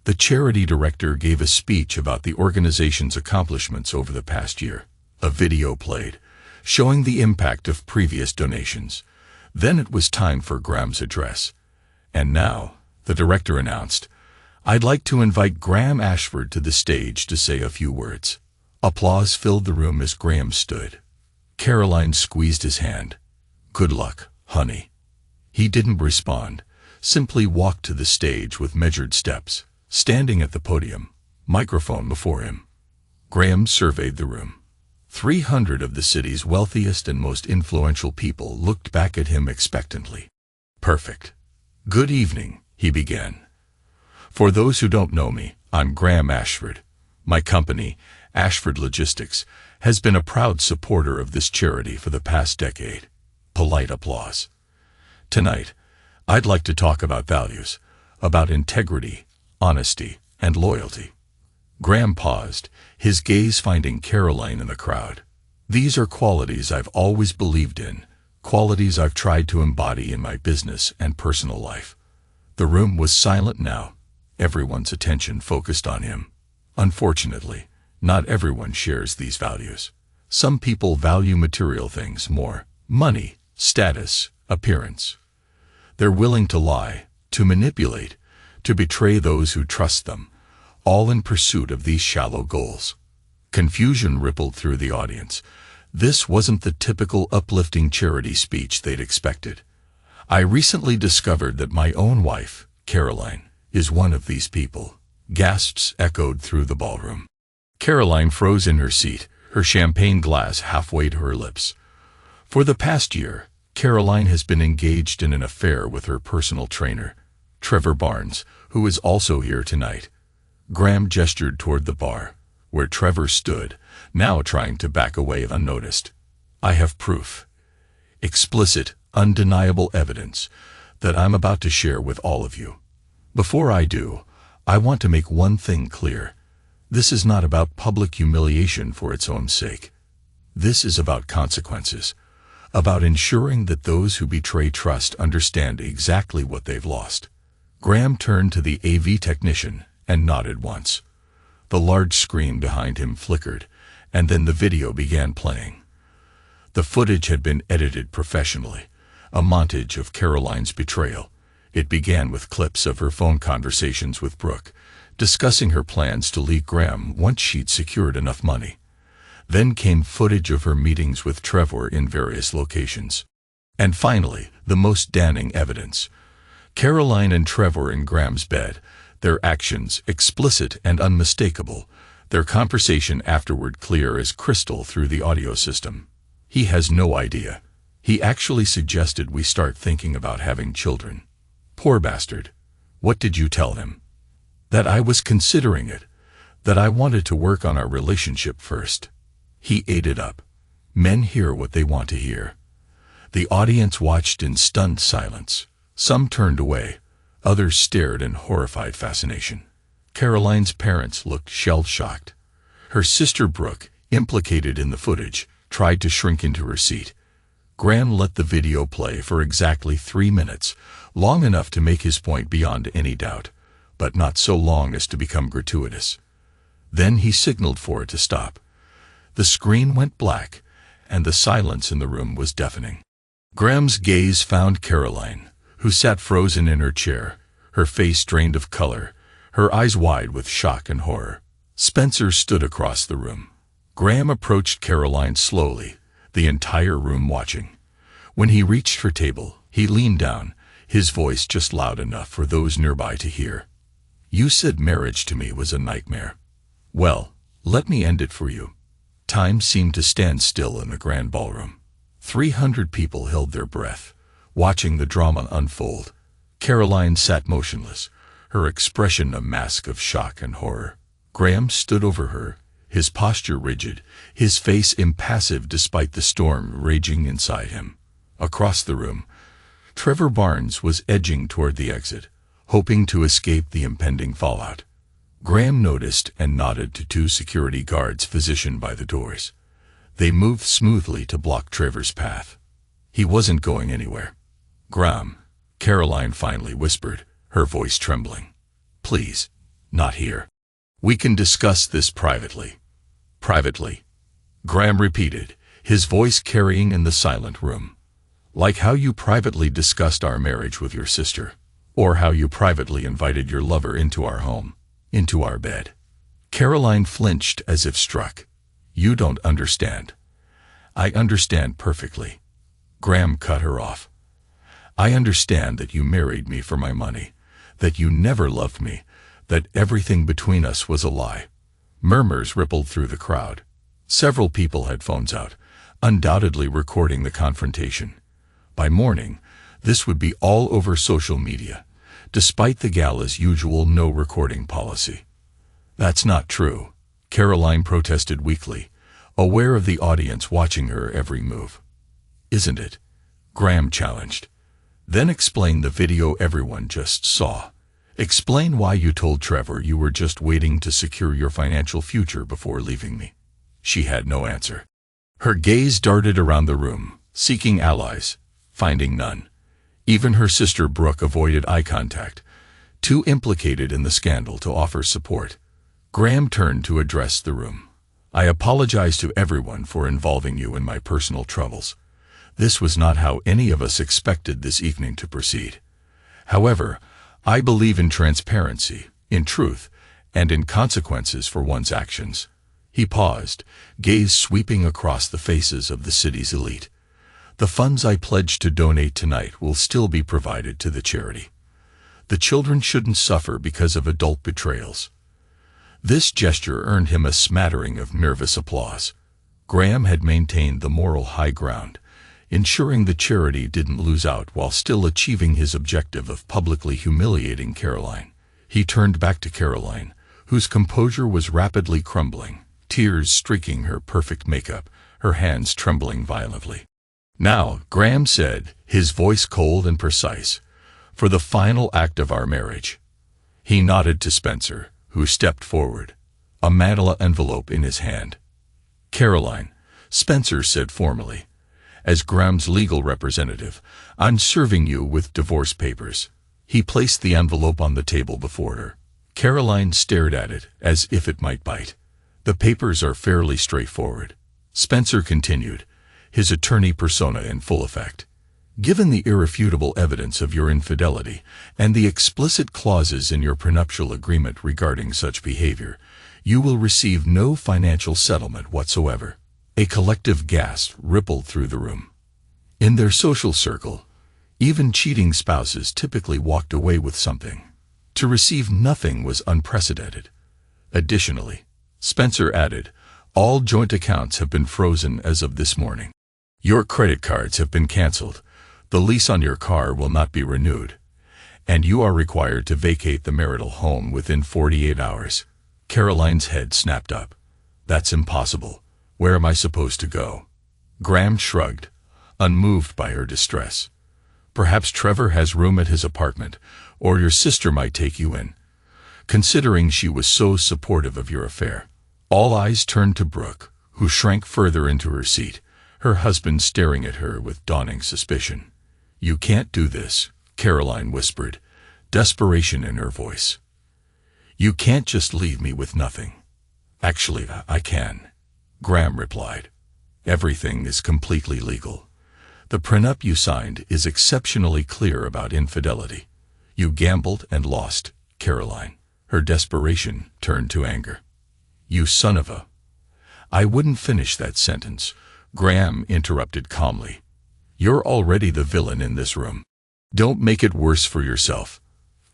The charity director gave a speech about the organization's accomplishments over the past year. A video played, showing the impact of previous donations. Then it was time for Graham's address. And now, the director announced, "I'd like to invite Graham Ashford to the stage to say a few words." Applause filled the room as Graham stood. Caroline squeezed his hand. "Good luck, honey." He didn't respond, simply walked to the stage with measured steps, standing at the podium, microphone before him. Graham surveyed the room. 300 of the city's wealthiest and most influential people looked back at him expectantly. "Perfect. Good evening," he began. "For those who don't know me, I'm Graham Ashford. My company, Ashford Logistics, has been a proud supporter of this charity for the past decade." Polite applause. "Tonight, I'd like to talk about values, about integrity, honesty, and loyalty." Graham paused, his gaze finding Caroline in the crowd. "These are qualities I've always believed in, qualities I've tried to embody in my business and personal life." The room was silent now, everyone's attention focused on him. Unfortunately, not everyone shares these values. Some people value material things more: money, status, appearance. They're willing to lie, to manipulate, to betray those who trust them, all in pursuit of these shallow goals. Confusion rippled through the audience. This wasn't the typical uplifting charity speech they'd expected. "I recently discovered that my own wife, Caroline, is one of these people." Gasps echoed through the ballroom. Caroline froze in her seat, her champagne glass halfway to her lips. For the past year, Caroline has been engaged in an affair with her personal trainer, Trevor Barnes, who is also here tonight. Graham gestured toward the bar, where Trevor stood, now trying to back away unnoticed. "I have proof. Explicit, undeniable evidence that I'm about to share with all of you. Before I do, I want to make one thing clear. This is not about public humiliation for its own sake. This is about consequences, about ensuring that those who betray trust understand exactly what they've lost." Graham turned to the AV technician and nodded once. The large screen behind him flickered, and then the video began playing. The footage had been edited professionally, a montage of Caroline's betrayal. It began with clips of her phone conversations with Brooke, discussing her plans to leave Graham once she'd secured enough money. Then came footage of her meetings with Trevor in various locations. And finally, the most damning evidence: Caroline and Trevor in Graham's bed, their actions explicit and unmistakable, their conversation afterward clear as crystal through the audio system. "He has no idea. He actually suggested we start thinking about having children. Poor bastard. What did you tell him?" "That I was considering it, that I wanted to work on our relationship first." He ate it up. Men hear what they want to hear. The audience watched in stunned silence. Some turned away, others stared in horrified fascination. Caroline's parents looked shell-shocked. Her sister Brooke, implicated in the footage, tried to shrink into her seat. Graham let the video play for exactly 3 minutes, long enough to make his point beyond any doubt, but not so long as to become gratuitous. Then he signaled for it to stop. The screen went black, and the silence in the room was deafening. Graham's gaze found Caroline, who sat frozen in her chair, her face drained of color, her eyes wide with shock and horror. Spencer stood across the room. Graham approached Caroline slowly, the entire room watching. When he reached her table, he leaned down, his voice just loud enough for those nearby to hear. "You said marriage to me was a nightmare. Well, let me end it for you." Time seemed to stand still in the grand ballroom. 300 people held their breath, Watching the drama unfold, Caroline sat motionless, her expression a mask of shock and horror. Graham stood over her, his posture rigid, his face impassive despite the storm raging inside him. Across the room, Trevor Barnes was edging toward the exit, hoping to escape the impending fallout. Graham noticed and nodded to two security guards positioned by the doors. They moved smoothly to block Trevor's path. He wasn't going anywhere. "Graham," Caroline finally whispered, her voice trembling. "Please, not here. We can discuss this privately." "Privately," Graham repeated, his voice carrying in the silent room. "Like how you privately discussed our marriage with your sister, or how you privately invited your lover into our home, into our bed." Caroline flinched as if struck. "You don't understand." "I understand perfectly." Graham cut her off. "I understand that you married me for my money, that you never loved me, that everything between us was a lie." Murmurs rippled through the crowd. Several people had phones out, undoubtedly recording the confrontation. By morning, this would be all over social media, despite the gala's usual no-recording policy. "That's not true," Caroline protested weakly, aware of the audience watching her every move. "Isn't it?" Graham challenged. "Then explain the video everyone just saw. Explain why you told Trevor you were just waiting to secure your financial future before leaving me." She had no answer. Her gaze darted around the room, seeking allies, finding none. Even her sister Brooke avoided eye contact, too implicated in the scandal to offer support. Graham turned to address the room. "I apologize to everyone for involving you in my personal troubles. This was not how any of us expected this evening to proceed. However, I believe in transparency, in truth, and in consequences for one's actions." He paused, gaze sweeping across the faces of the city's elite. "The funds I pledged to donate tonight will still be provided to the charity. The children shouldn't suffer because of adult betrayals." This gesture earned him a smattering of nervous applause. Graham had maintained the moral high ground, ensuring the charity didn't lose out while still achieving his objective of publicly humiliating Caroline. He turned back to Caroline, whose composure was rapidly crumbling, tears streaking her perfect makeup, her hands trembling violently. "Now," Graham said, his voice cold and precise, "for the final act of our marriage." He nodded to Spencer, who stepped forward, a manila envelope in his hand. "Caroline," Spencer said formally, "as Graham's legal representative, I'm serving you with divorce papers." He placed the envelope on the table before her. Caroline stared at it as if it might bite. "The papers are fairly straightforward," Spencer continued, his attorney persona in full effect. "Given the irrefutable evidence of your infidelity and the explicit clauses in your prenuptial agreement regarding such behavior, you will receive no financial settlement whatsoever." A collective gasp rippled through the room. In their social circle, even cheating spouses typically walked away with something. To receive nothing was unprecedented. Additionally, Spencer added, "All joint accounts have been frozen as of this morning. Your credit cards have been canceled, the lease on your car will not be renewed, and you are required to vacate the marital home within 48 hours. Caroline's head snapped up. "That's impossible. Where am I supposed to go?" Graham shrugged, unmoved by her distress. "Perhaps Trevor has room at his apartment, or your sister might take you in," considering she was so supportive of your affair. All eyes turned to Brooke, who shrank further into her seat, her husband staring at her with dawning suspicion. "You can't do this," Caroline whispered, desperation in her voice. "You can't just leave me with nothing." "Actually, I can," Graham replied. "Everything is completely legal. The prenup you signed is exceptionally clear about infidelity. You gambled and lost, Caroline." Her desperation turned to anger. "You son of a—" "I wouldn't finish that sentence," Graham interrupted calmly. "You're already the villain in this room. Don't make it worse for yourself."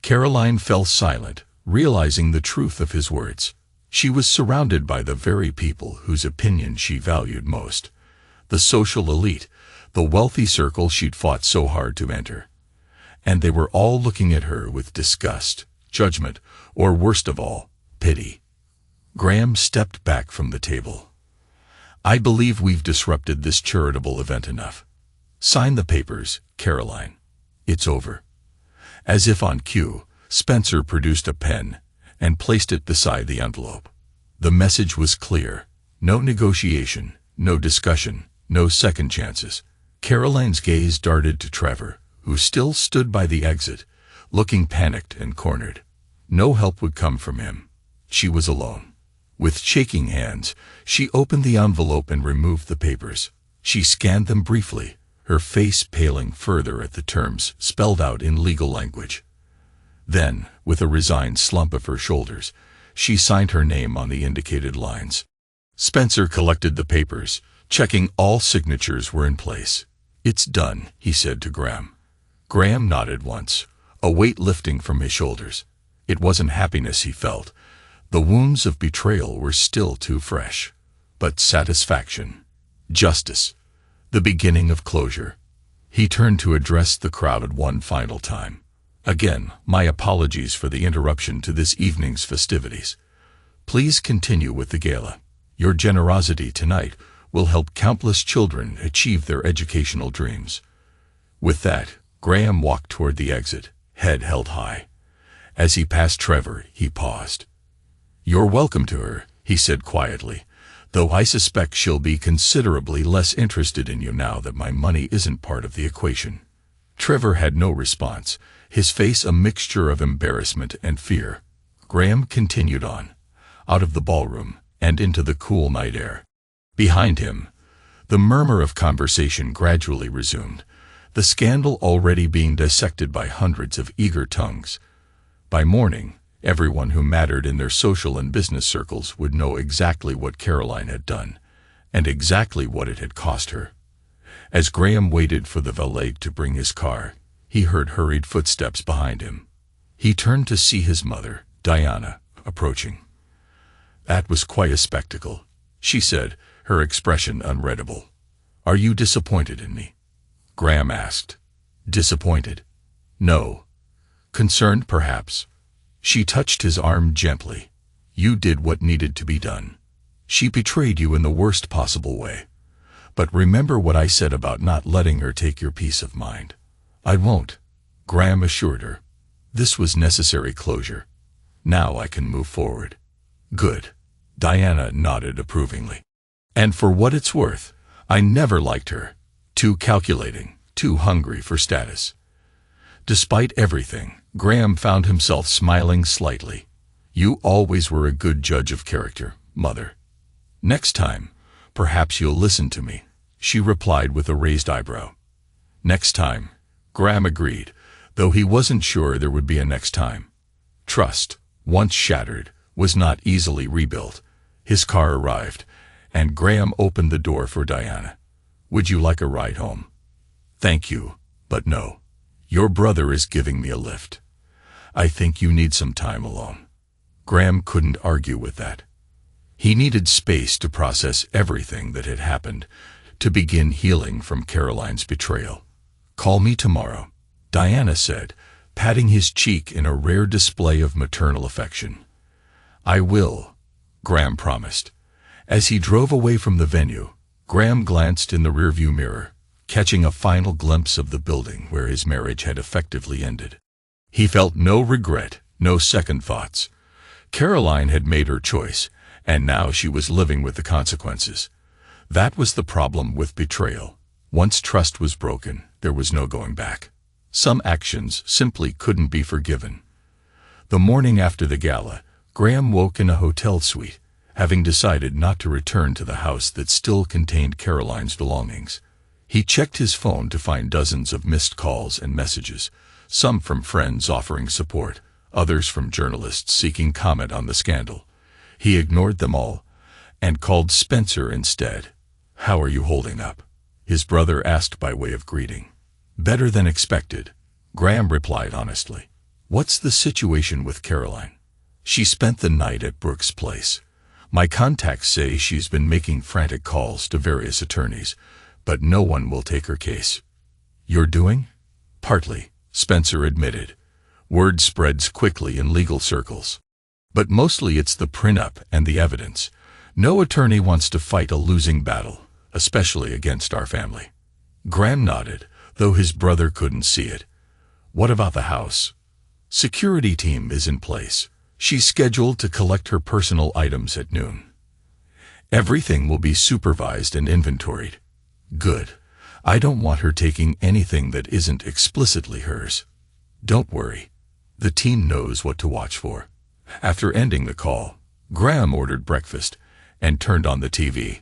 Caroline fell silent, realizing the truth of his words. She was surrounded by the very people whose opinion she valued most. The social elite, the wealthy circle she'd fought so hard to enter. And they were all looking at her with disgust, judgment, or worst of all, pity. Graham stepped back from the table. "I believe we've disrupted this charitable event enough. Sign the papers, Caroline. It's over." As if on cue, Spencer produced a pen and placed it beside the envelope. The message was clear. No negotiation, no discussion, no second chances. Caroline's gaze darted to Trevor, who still stood by the exit, looking panicked and cornered. No help would come from him. She was alone. With shaking hands, she opened the envelope and removed the papers. She scanned them briefly, her face paling further at the terms spelled out in legal language. Then, with a resigned slump of her shoulders, she signed her name on the indicated lines. Spencer collected the papers, checking all signatures were in place. "It's done," he said to Graham. Graham nodded once, a weight lifting from his shoulders. It wasn't happiness he felt. The wounds of betrayal were still too fresh. But satisfaction. Justice. The beginning of closure. He turned to address the crowd one final time. "Again, my apologies for the interruption to this evening's festivities. Please continue with the gala. Your generosity tonight will help countless children achieve their educational dreams." With that, Graham walked toward the exit, head held high. As he passed Trevor, he paused. "You're welcome to her," he said quietly, "though I suspect she'll be considerably less interested in you now that my money isn't part of the equation." Trevor had no response, his face a mixture of embarrassment and fear. Graham continued on, out of the ballroom and into the cool night air. Behind him, the murmur of conversation gradually resumed, the scandal already being dissected by hundreds of eager tongues. By morning, everyone who mattered in their social and business circles would know exactly what Caroline had done, and exactly what it had cost her. As Graham waited for the valet to bring his car, he heard hurried footsteps behind him. He turned to see his mother, Diana, approaching. "That was quite a spectacle," she said, her expression unreadable. "Are you disappointed in me?" Graham asked. "Disappointed? No. Concerned, perhaps." She touched his arm gently. "You did what needed to be done. She betrayed you in the worst possible way. But remember what I said about not letting her take your peace of mind." "I won't," Graham assured her. "This was necessary closure. Now I can move forward." "Good." Diana nodded approvingly. "And for what it's worth, I never liked her. Too calculating, too hungry for status." Despite everything, Graham found himself smiling slightly. "You always were a good judge of character, Mother. Next time, perhaps you'll listen to me," she replied with a raised eyebrow. "Next time," Graham agreed, though he wasn't sure there would be a next time. Trust, once shattered, was not easily rebuilt. His car arrived, and Graham opened the door for Diana. "Would you like a ride home?" "Thank you, but no. Your brother is giving me a lift. I think you need some time alone." Graham couldn't argue with that. He needed space to process everything that had happened, to begin healing from Caroline's betrayal. "Call me tomorrow," Diana said, patting his cheek in a rare display of maternal affection. "I will," Graham promised. As he drove away from the venue, Graham glanced in the rearview mirror, catching a final glimpse of the building where his marriage had effectively ended. He felt no regret, no second thoughts. Caroline had made her choice, and now she was living with the consequences. That was the problem with betrayal. Once trust was broken, there was no going back. Some actions simply couldn't be forgiven. The morning after the gala, Graham woke in a hotel suite, having decided not to return to the house that still contained Caroline's belongings. He checked his phone to find dozens of missed calls and messages, some from friends offering support, others from journalists seeking comment on the scandal. He ignored them all, and called Spencer instead. "How are you holding up?" his brother asked by way of greeting. "Better than expected," Graham replied honestly. "What's the situation with Caroline?" "She spent the night at Brooke's place. My contacts say she's been making frantic calls to various attorneys, but no one will take her case. You're doing? Partly, Spencer admitted. Word spreads quickly in legal circles. But mostly it's the prenup and the evidence. No attorney wants to fight a losing battle, especially against our family. Graham nodded, though his brother couldn't see it. What about the house? Security team is in place. She's scheduled to collect her personal items at noon. Everything will be supervised and inventoried. Good. I don't want her taking anything that isn't explicitly hers. Don't worry. The team knows what to watch for. After ending the call, Graham ordered breakfast and turned on the TV.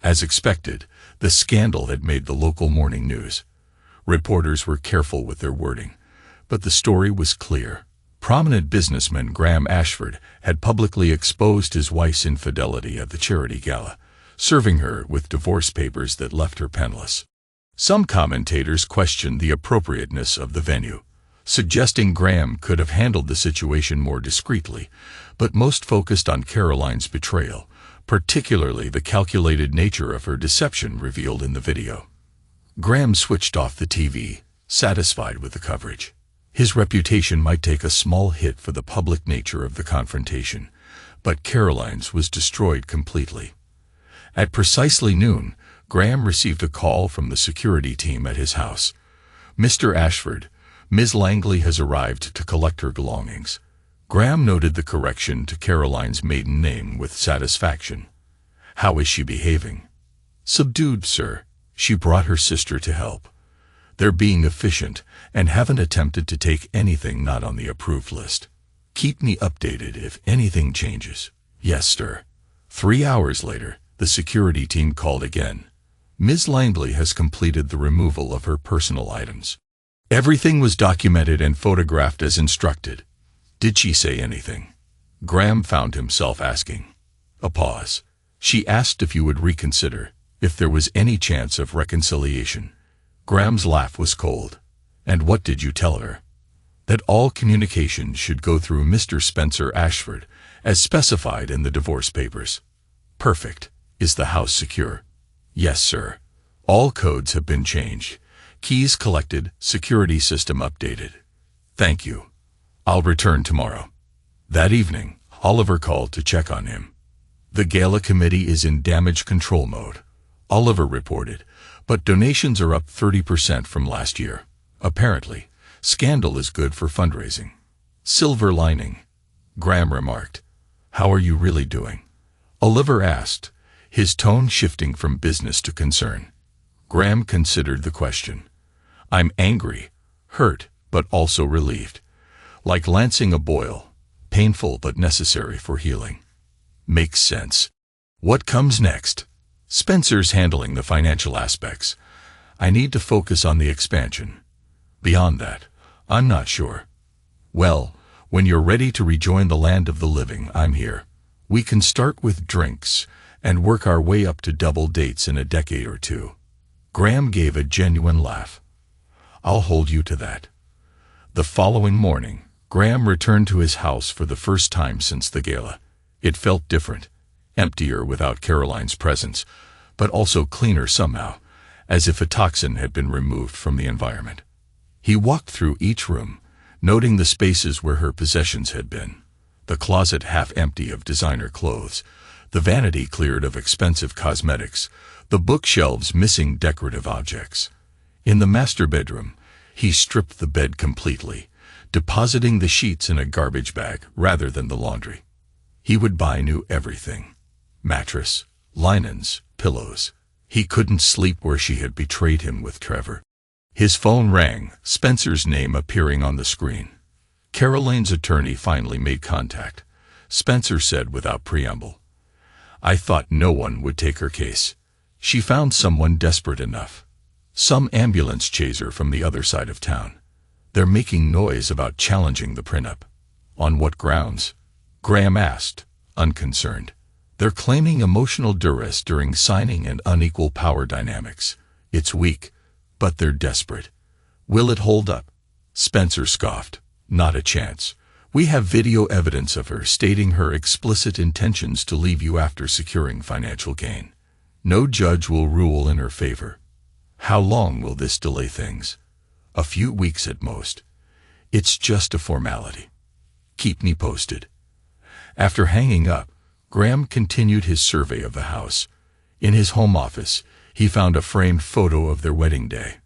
As expected, the scandal had made the local morning news. Reporters were careful with their wording, but the story was clear. Prominent businessman Graham Ashford had publicly exposed his wife's infidelity at the charity gala, serving her with divorce papers that left her penniless. Some commentators questioned the appropriateness of the venue, suggesting Graham could have handled the situation more discreetly, but most focused on Caroline's betrayal, particularly the calculated nature of her deception revealed in the video. Graham switched off the TV, satisfied with the coverage. His reputation might take a small hit for the public nature of the confrontation, but Caroline's was destroyed completely. At precisely noon, Graham received a call from the security team at his house. Mr. Ashford, Ms. Langley has arrived to collect her belongings. Graham noted the correction to Caroline's maiden name with satisfaction. How is she behaving? Subdued, sir. She brought her sister to help. They're being efficient and haven't attempted to take anything not on the approved list. Keep me updated if anything changes. Yes, sir. 3 hours later, the security team called again. Ms. Langley has completed the removal of her personal items. Everything was documented and photographed as instructed. Did she say anything? Graham found himself asking. A pause. She asked if you would reconsider, if there was any chance of reconciliation. Graham's laugh was cold. And what did you tell her? That all communication should go through Mr. Spencer Ashford, as specified in the divorce papers. Perfect. Is the house secure? Yes, sir. All codes have been changed. Keys collected, security system updated. Thank you. I'll return tomorrow. That evening, Oliver called to check on him. The gala committee is in damage control mode, Oliver reported, but donations are up 30% from last year. Apparently, scandal is good for fundraising. Silver lining, Graham remarked. How are you really doing? Oliver asked, his tone shifting from business to concern. Graham considered the question. I'm angry, hurt, but also relieved. Like lancing a boil, painful but necessary for healing. Makes sense. What comes next? Spencer's handling the financial aspects. I need to focus on the expansion. Beyond that, I'm not sure. Well, when you're ready to rejoin the land of the living, I'm here. We can start with drinks and work our way up to double dates in a decade or two. Graham gave a genuine laugh. I'll hold you to that. The following morning, Graham returned to his house for the first time since the gala. It felt different, emptier without Caroline's presence, but also cleaner somehow, as if a toxin had been removed from the environment. He walked through each room, noting the spaces where her possessions had been. The closet half empty of designer clothes, the vanity cleared of expensive cosmetics, the bookshelves missing decorative objects. In the master bedroom, he stripped the bed completely, depositing the sheets in a garbage bag rather than the laundry. He would buy new everything. Mattress, linens, pillows. He couldn't sleep where she had betrayed him with Trevor. His phone rang, Spencer's name appearing on the screen. Caroline's attorney finally made contact. Spencer said without preamble, I thought no one would take her case. She found someone desperate enough. Some ambulance chaser from the other side of town. They're making noise about challenging the prenup. On what grounds? Graham asked, unconcerned. They're claiming emotional duress during signing and unequal power dynamics. It's weak, but they're desperate. Will it hold up? Spencer scoffed. Not a chance. We have video evidence of her stating her explicit intentions to leave you after securing financial gain. No judge will rule in her favor. How long will this delay things? A few weeks at most. It's just a formality. Keep me posted. After hanging up, Graham continued his survey of the house. In his home office, he found a framed photo of their wedding day.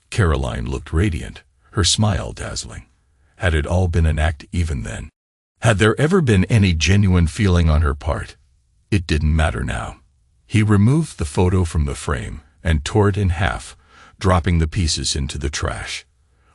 Caroline looked radiant, her smile dazzling. Had it all been an act even then? Had there ever been any genuine feeling on her part? It didn't matter now. He removed the photo from the frame and tore it in half, dropping the pieces into the trash.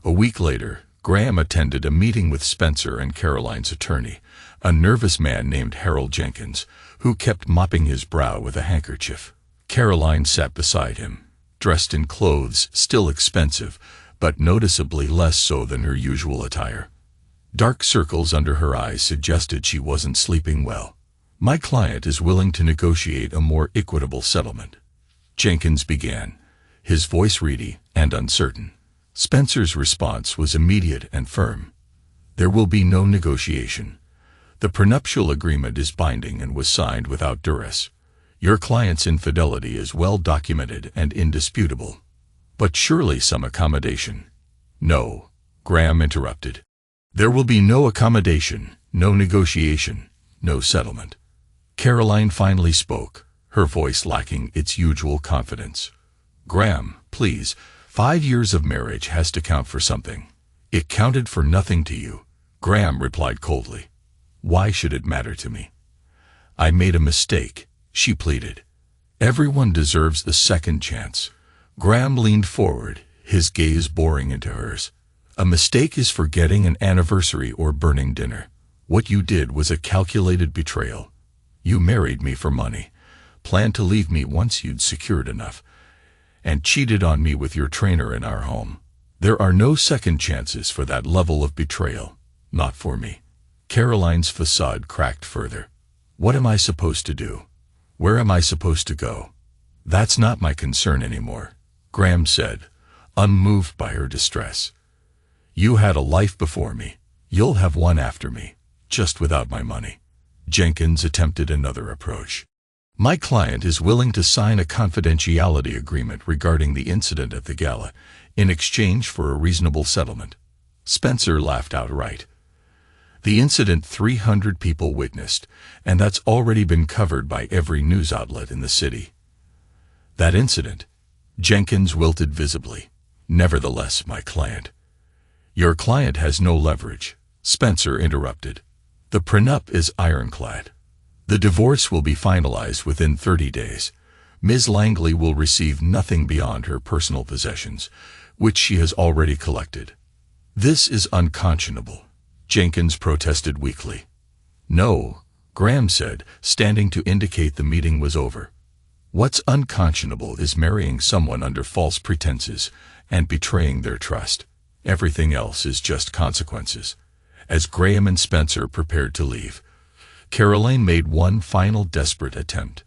A week later, Graham attended a meeting with Spencer and Caroline's attorney, a nervous man named Harold Jenkins, who kept mopping his brow with a handkerchief. Caroline sat beside him, dressed in clothes still expensive, but noticeably less so than her usual attire. Dark circles under her eyes suggested she wasn't sleeping well. "My client is willing to negotiate a more equitable settlement," Jenkins began, his voice reedy and uncertain. Spencer's response was immediate and firm. "There will be no negotiation. The prenuptial agreement is binding and was signed without duress. Your client's infidelity is well documented and indisputable. But surely some accommodation." "No," Graham interrupted. "There will be no accommodation, no negotiation, no settlement." Caroline finally spoke, her voice lacking its usual confidence. "Graham, please, 5 years of marriage has to count for something." "It counted for nothing to you," Graham replied coldly. "Why should it matter to me?" "I made a mistake," she pleaded. "Everyone deserves a second chance." Graham leaned forward, his gaze boring into hers. "A mistake is forgetting an anniversary or burning dinner. What you did was a calculated betrayal. You married me for money, planned to leave me once you'd secured enough, and cheated on me with your trainer in our home. There are no second chances for that level of betrayal, not for me." Caroline's facade cracked further. "What am I supposed to do? Where am I supposed to go?" "That's not my concern anymore," Graham said, unmoved by her distress. "You had a life before me. You'll have one after me, just without my money." Jenkins attempted another approach. "My client is willing to sign a confidentiality agreement regarding the incident at the gala, in exchange for a reasonable settlement." Spencer laughed outright. "The incident 300 people witnessed, and that's already been covered by every news outlet in the city." "That incident?" Jenkins wilted visibly. "Nevertheless, my client—" "Your client has no leverage," Spencer interrupted. "The prenup is ironclad. The divorce will be finalized within 30 days. Ms. Langley will receive nothing beyond her personal possessions, which she has already collected." "This is unconscionable," Jenkins protested weakly. "No," Graham said, standing to indicate the meeting was over. "What's unconscionable is marrying someone under false pretenses and betraying their trust. Everything else is just consequences." As Graham and Spencer prepared to leave, Caroline made one final desperate attempt.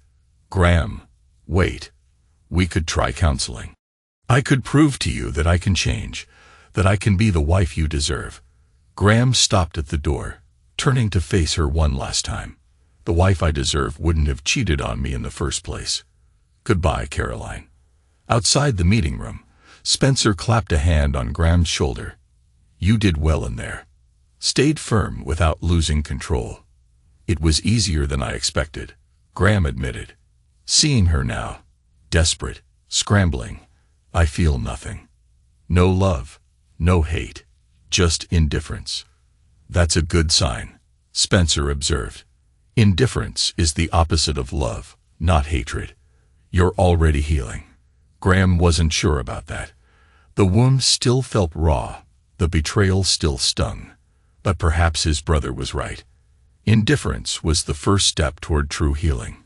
"Graham, wait. We could try counseling. I could prove to you that I can change, that I can be the wife you deserve." Graham stopped at the door, turning to face her one last time. "The wife I deserve wouldn't have cheated on me in the first place. Goodbye, Caroline." Outside the meeting room, Spencer clapped a hand on Graham's shoulder. "You did well in there. Stayed firm without losing control." "It was easier than I expected," Graham admitted. "Seeing her now, desperate, scrambling, I feel nothing. No love, no hate, just indifference." "That's a good sign," Spencer observed. "Indifference is the opposite of love, not hatred. You're already healing." Graham wasn't sure about that. The wound still felt raw, the betrayal still stung. But perhaps his brother was right. Indifference was the first step toward true healing.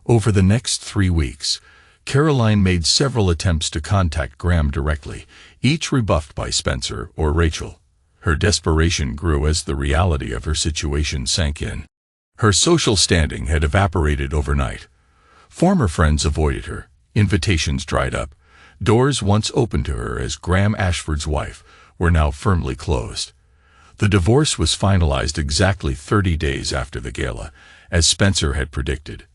Over the next 3 weeks, Caroline made several attempts to contact Graham directly, each rebuffed by Spencer or Rachel. Her desperation grew as the reality of her situation sank in. Her social standing had evaporated overnight. Former friends avoided her, invitations dried up. Doors once open to her as Graham Ashford's wife were now firmly closed. The divorce was finalized exactly 30 days after the gala, as Spencer had predicted.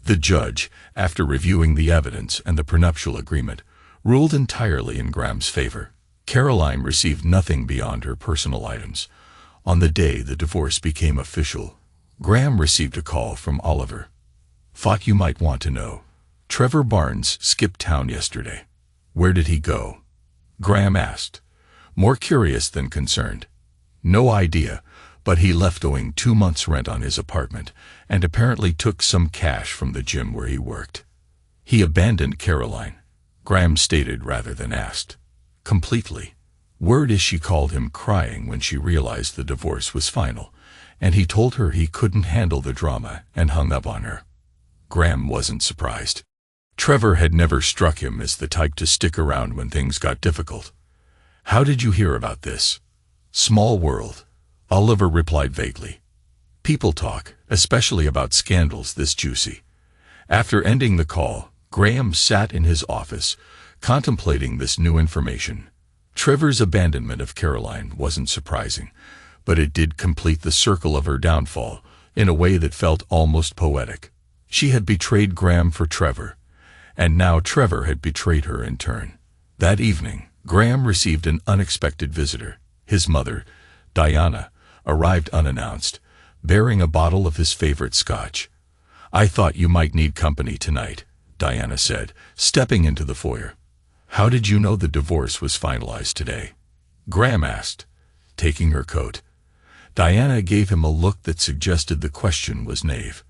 The judge, after reviewing the evidence and the prenuptial agreement, ruled entirely in Graham's favor. Caroline received nothing beyond her personal items. On the day the divorce became official, Graham received a call from Oliver. "Thought you might want to know. Trevor Barnes skipped town yesterday." "Where did he go?" Graham asked, more curious than concerned. "No idea, but he left owing 2 months' rent on his apartment and apparently took some cash from the gym where he worked." "He abandoned Caroline," Graham stated rather than asked. "Completely. Word is she called him crying when she realized the divorce was final, and he told her he couldn't handle the drama and hung up on her." Graham wasn't surprised. Trevor had never struck him as the type to stick around when things got difficult. "How did you hear about this?" "Small world," Oliver replied vaguely. "People talk, especially about scandals this juicy." After ending the call, Graham sat in his office, contemplating this new information. Trevor's abandonment of Caroline wasn't surprising, but it did complete the circle of her downfall in a way that felt almost poetic. She had betrayed Graham for Trevor, and now Trevor had betrayed her in turn. That evening, Graham received an unexpected visitor. His mother, Diana, arrived unannounced, bearing a bottle of his favorite scotch. "I thought you might need company tonight," Diana said, stepping into the foyer. "How did you know the divorce was finalized today?" Graham asked, taking her coat. Diana gave him a look that suggested the question was naive.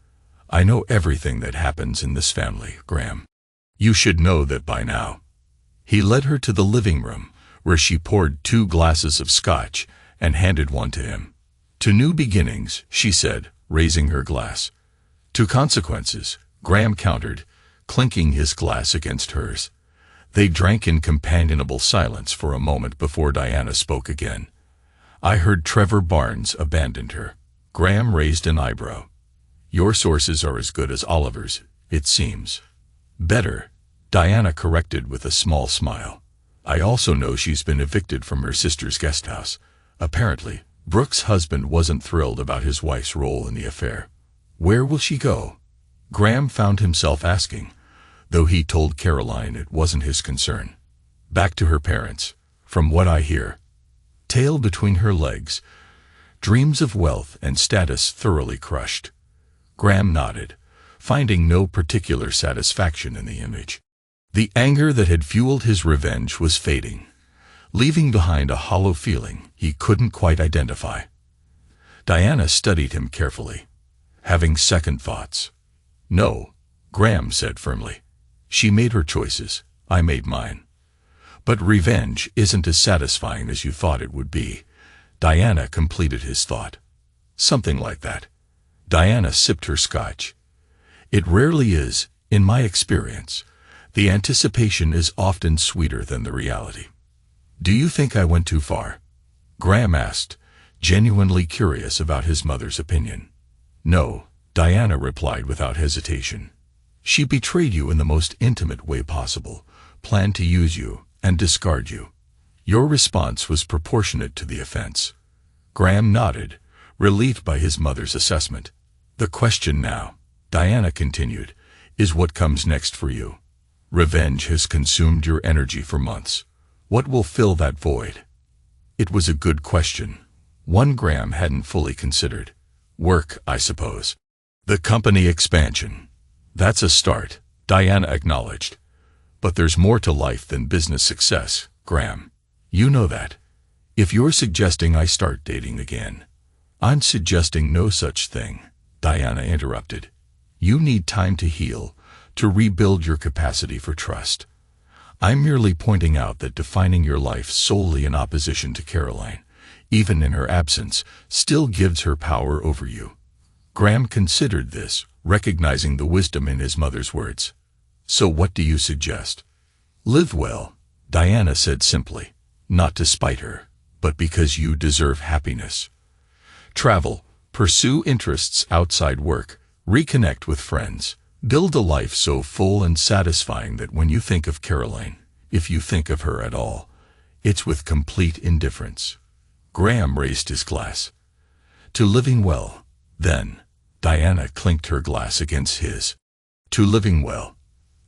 "I know everything that happens in this family, Graham. You should know that by now." He led her to the living room, where she poured 2 glasses of scotch and handed one to him. "To new beginnings," she said, raising her glass. "To consequences," Graham countered, clinking his glass against hers. They drank in companionable silence for a moment before Diana spoke again. "I heard Trevor Barnes abandoned her." Graham raised an eyebrow. "Your sources are as good as Oliver's, it seems." "Better," Diana corrected with a small smile. "I also know she's been evicted from her sister's guest house. Apparently, Brooke's husband wasn't thrilled about his wife's role in the affair." "Where will she go?" Graham found himself asking, though he told Caroline it wasn't his concern. "Back to her parents, from what I hear." Tail between her legs, dreams of wealth and status thoroughly crushed. Graham nodded, finding no particular satisfaction in the image. The anger that had fueled his revenge was fading, leaving behind a hollow feeling he couldn't quite identify. Diana studied him carefully, having second thoughts. "No," Graham said firmly. "She made her choices, I made mine. But revenge isn't as satisfying as you thought it would be." Diana completed his thought. "Something like that." Diana sipped her scotch. "It rarely is, in my experience. The anticipation is often sweeter than the reality." "Do you think I went too far?" Graham asked, genuinely curious about his mother's opinion. "No," Diana replied without hesitation. "She betrayed you in the most intimate way possible, planned to use you and discard you. Your response was proportionate to the offense." Graham nodded, relieved by his mother's assessment. "The question now," Diana continued, "is what comes next for you? Revenge has consumed your energy for months. What will fill that void?" It was a good question, one Graham hadn't fully considered. "Work, I suppose. The company expansion. That's a start," Diana acknowledged. "But there's more to life than business success, Graham. You know that. If you're suggesting I start dating again—" "I'm suggesting no such thing," Diana interrupted. "You need time to heal, to rebuild your capacity for trust. I'm merely pointing out that defining your life solely in opposition to Caroline, even in her absence, still gives her power over you." Graham considered this, recognizing the wisdom in his mother's words. "So what do you suggest?" "Live well," Diana said simply, "not to spite her, but because you deserve happiness. Travel, pursue interests outside work, reconnect with friends. Build a life so full and satisfying that when you think of Caroline, if you think of her at all, it's with complete indifference." Graham raised his glass. "To living well, then." Diana clinked her glass against his. to living well.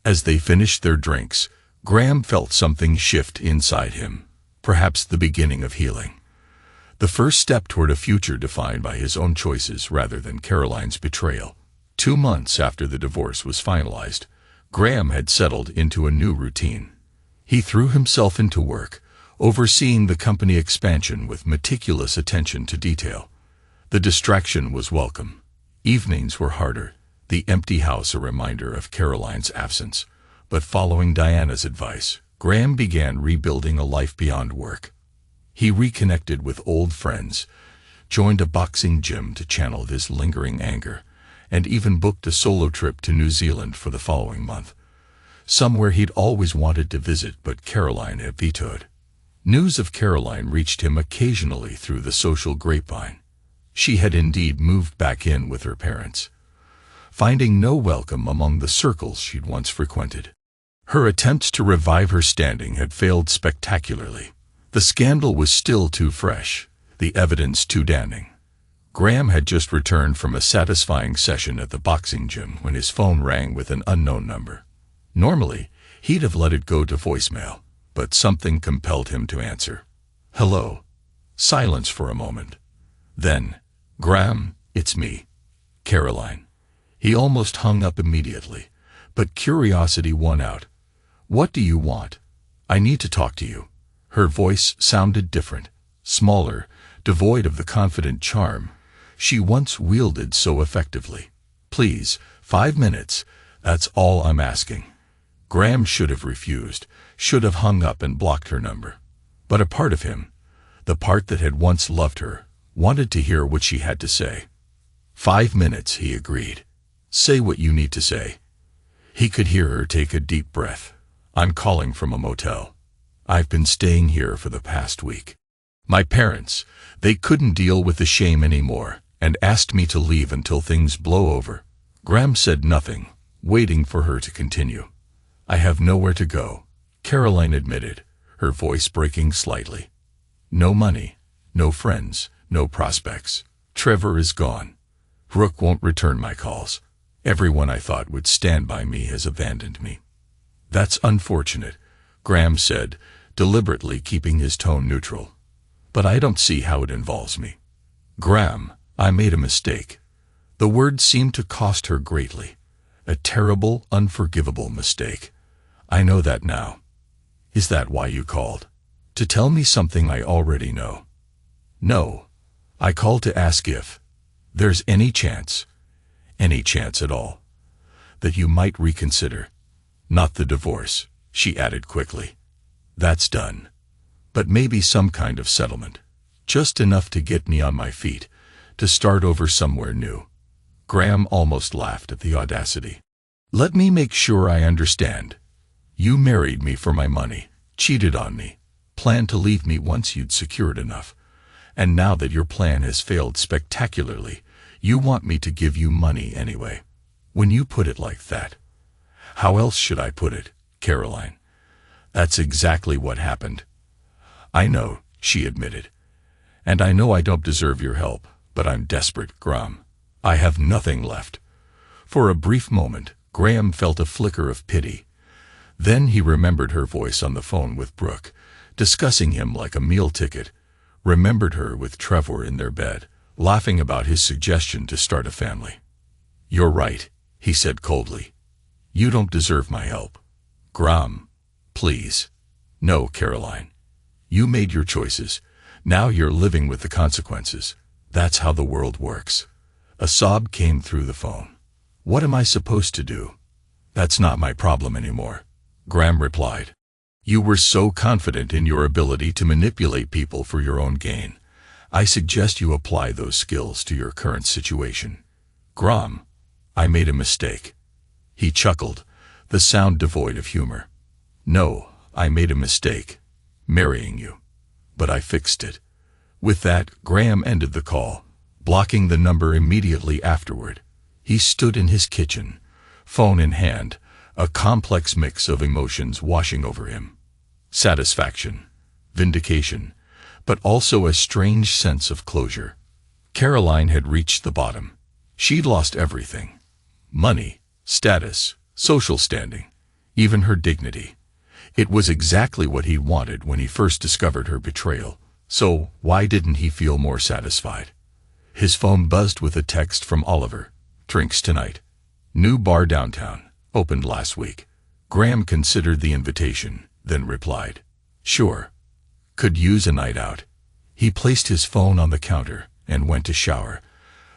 As they finished their drinks, Graham felt something shift inside him, perhaps the beginning of healing. The first step toward a future defined by his own choices rather than Caroline's betrayal. 2 months after the divorce was finalized, Graham had settled into a new routine. He threw himself into work, overseeing the company expansion with meticulous attention to detail. The distraction was welcome. Evenings were harder, the empty house a reminder of Caroline's absence. But following Diana's advice, Graham began rebuilding a life beyond work. He reconnected with old friends, joined a boxing gym to channel his lingering anger, and even booked a solo trip to New Zealand for the following month, somewhere he'd always wanted to visit but Caroline had vetoed. News of Caroline reached him occasionally through the social grapevine. She had indeed moved back in with her parents, finding no welcome among the circles she'd once frequented. Her attempts to revive her standing had failed spectacularly. The scandal was still too fresh, the evidence too damning. Graham had just returned from a satisfying session at the boxing gym when his phone rang with an unknown number. Normally, he'd have let it go to voicemail, but something compelled him to answer. "Hello." Silence for a moment. Then, "Graham, it's me, Caroline." He almost hung up immediately, but curiosity won out. "What do you want?" "I need to talk to you." Her voice sounded different, smaller, devoid of the confident charm she once wielded so effectively. "Please, 5 minutes, that's all I'm asking." Graham should have refused, should have hung up and blocked her number. But a part of him, the part that had once loved her, wanted to hear what she had to say. 5 minutes, he agreed. "Say what you need to say." He could hear her take a deep breath. "I'm calling from a motel. I've been staying here for the past week. My parents, they couldn't deal with the shame anymore and asked me to leave until things blow over." Graham said nothing, waiting for her to continue. "I have nowhere to go," Caroline admitted, her voice breaking slightly. "No money, no friends, no prospects. Trevor is gone. Brooke won't return my calls. Everyone I thought would stand by me has abandoned me." "That's unfortunate," Graham said, deliberately keeping his tone neutral. "But I don't see how it involves me." "Graham, I made a mistake." The word seemed to cost her greatly. A terrible, unforgivable mistake. "I know that now." "Is that why you called? To tell me something I already know?" "No. I called to ask if there's any chance at all, that you might reconsider." "Not the divorce," she added quickly. "That's done. But maybe some kind of settlement. Just enough to get me on my feet, to start over somewhere new." Graham almost laughed at the audacity. "Let me make sure I understand. You married me for my money, cheated on me, planned to leave me once you'd secured enough. And now that your plan has failed spectacularly, you want me to give you money anyway." When you put it like that, how else should I put it, Caroline? That's exactly what happened. "I know," she admitted. "And I know I don't deserve your help, but I'm desperate, Graham. I have nothing left." For a brief moment, Graham felt a flicker of pity. Then he remembered her voice on the phone with Brooke, discussing him like a meal ticket, remembered her with Trevor in their bed, laughing about his suggestion to start a family. "You're right," he said coldly. "You don't deserve my help. Graham, please." "No, Caroline. You made your choices. Now you're living with the consequences. That's how the world works." A sob came through the phone. "What am I supposed to do?" "That's not my problem anymore," Graham replied. "You were so confident in your ability to manipulate people for your own gain. I suggest you apply those skills to your current situation." "Graham, I made a mistake." He chuckled, the sound devoid of humor. "No, I made a mistake, marrying you. But I fixed it." With that, Graham ended the call, blocking the number immediately afterward. He stood in his kitchen, phone in hand, a complex mix of emotions washing over him. Satisfaction, vindication, but also a strange sense of closure. Caroline had reached the bottom. She'd lost everything. Money, status, social standing, even her dignity. It was exactly what he wanted when he first discovered her betrayal. So why didn't he feel more satisfied? His phone buzzed with a text from Oliver. Drinks tonight. New bar downtown. Opened last week. Graham considered the invitation, then replied, "Sure. Could use a night out." He placed his phone on the counter and went to shower,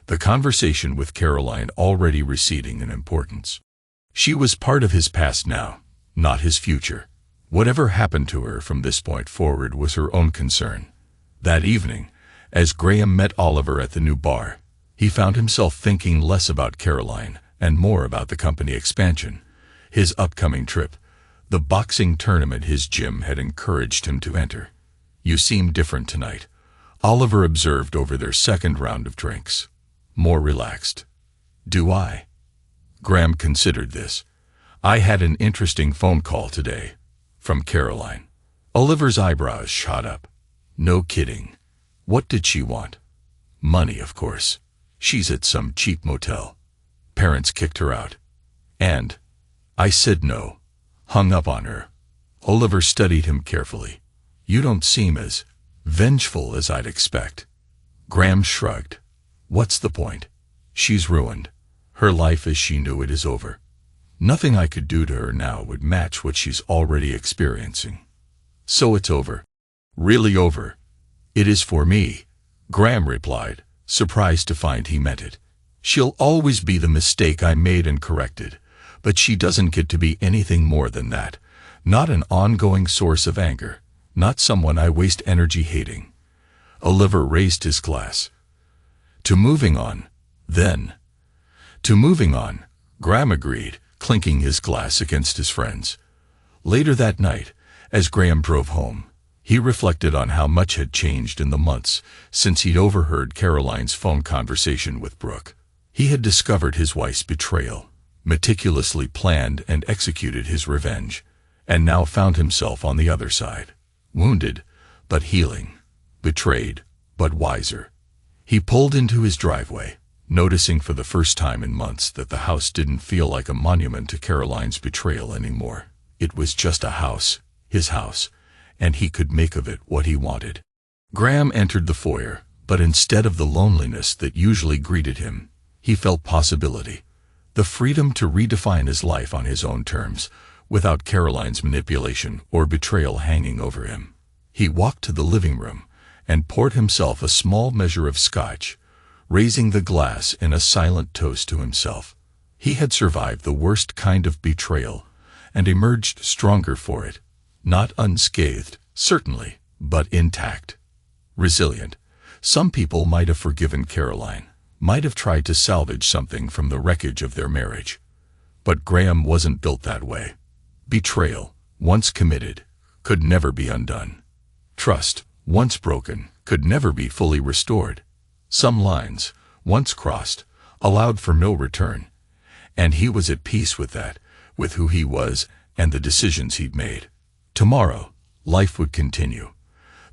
the conversation with Caroline already receding in importance. She was part of his past now, not his future. Whatever happened to her from this point forward was her own concern. That evening, as Graham met Oliver at the new bar, he found himself thinking less about Caroline and more about the company expansion, his upcoming trip, the boxing tournament his gym had encouraged him to enter. "You seem different tonight," Oliver observed over their second round of drinks. "More relaxed." "Do I?" Graham considered this. "I had an interesting phone call today. From Caroline." Oliver's eyebrows shot up. "No kidding. What did she want?" "Money, of course. She's at some cheap motel. Parents kicked her out. And I said no. Hung up on her." Oliver studied him carefully. "You don't seem as vengeful as I'd expect." Graham shrugged. "What's the point? She's ruined. Her life as she knew it is over. Nothing I could do to her now would match what she's already experiencing. So it's over. Really over." "It is for me," Graham replied, surprised to find he meant it. "She'll always be the mistake I made and corrected, but she doesn't get to be anything more than that. Not an ongoing source of anger. Not someone I waste energy hating." Oliver raised his glass. "To moving on, then." "To moving on," Graham agreed, clinking his glass against his friend's. Later that night, as Graham drove home, he reflected on how much had changed in the months since he'd overheard Caroline's phone conversation with Brooke. He had discovered his wife's betrayal, meticulously planned and executed his revenge, and now found himself on the other side, wounded but healing, betrayed but wiser. He pulled into his driveway, noticing for the first time in months that the house didn't feel like a monument to Caroline's betrayal anymore. It was just a house, his house, and he could make of it what he wanted. Graham entered the foyer, but instead of the loneliness that usually greeted him, he felt possibility, the freedom to redefine his life on his own terms, without Caroline's manipulation or betrayal hanging over him. He walked to the living room and poured himself a small measure of scotch, raising the glass in a silent toast to himself. He had survived the worst kind of betrayal and emerged stronger for it. Not unscathed, certainly, but intact. Resilient. Some people might have forgiven Caroline, might have tried to salvage something from the wreckage of their marriage. But Graham wasn't built that way. Betrayal, once committed, could never be undone. Trust, once broken, could never be fully restored. Some lines, once crossed, allowed for no return. And he was at peace with that, with who he was and the decisions he'd made. Tomorrow, life would continue.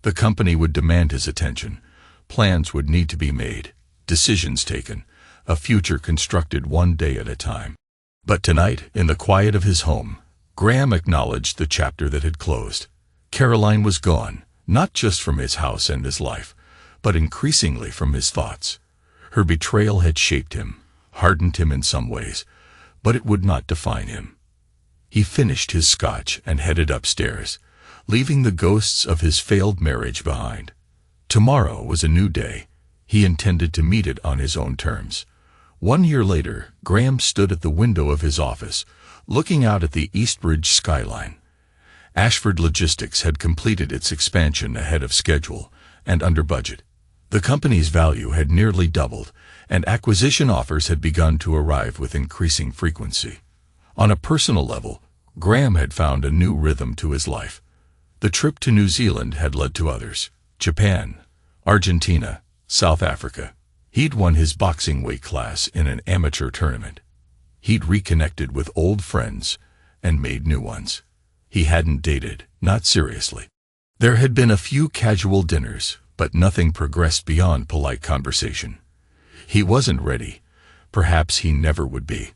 The company would demand his attention. Plans would need to be made, decisions taken, a future constructed one day at a time. But tonight, in the quiet of his home, Graham acknowledged the chapter that had closed. Caroline was gone, not just from his house and his life, but increasingly from his thoughts. Her betrayal had shaped him, hardened him in some ways, but it would not define him. He finished his scotch and headed upstairs, leaving the ghosts of his failed marriage behind. Tomorrow was a new day. He intended to meet it on his own terms. 1 year later, Graham stood at the window of his office, looking out at the Eastbridge skyline. Ashford Logistics had completed its expansion ahead of schedule and under budget. The company's value had nearly doubled, and acquisition offers had begun to arrive with increasing frequency. On a personal level, Graham had found a new rhythm to his life. The trip to New Zealand had led to others: Japan, Argentina, South Africa. He'd won his boxing weight class in an amateur tournament. He'd reconnected with old friends and made new ones. He hadn't dated, not seriously. There had been a few casual dinners, but nothing progressed beyond polite conversation. He wasn't ready. Perhaps he never would be.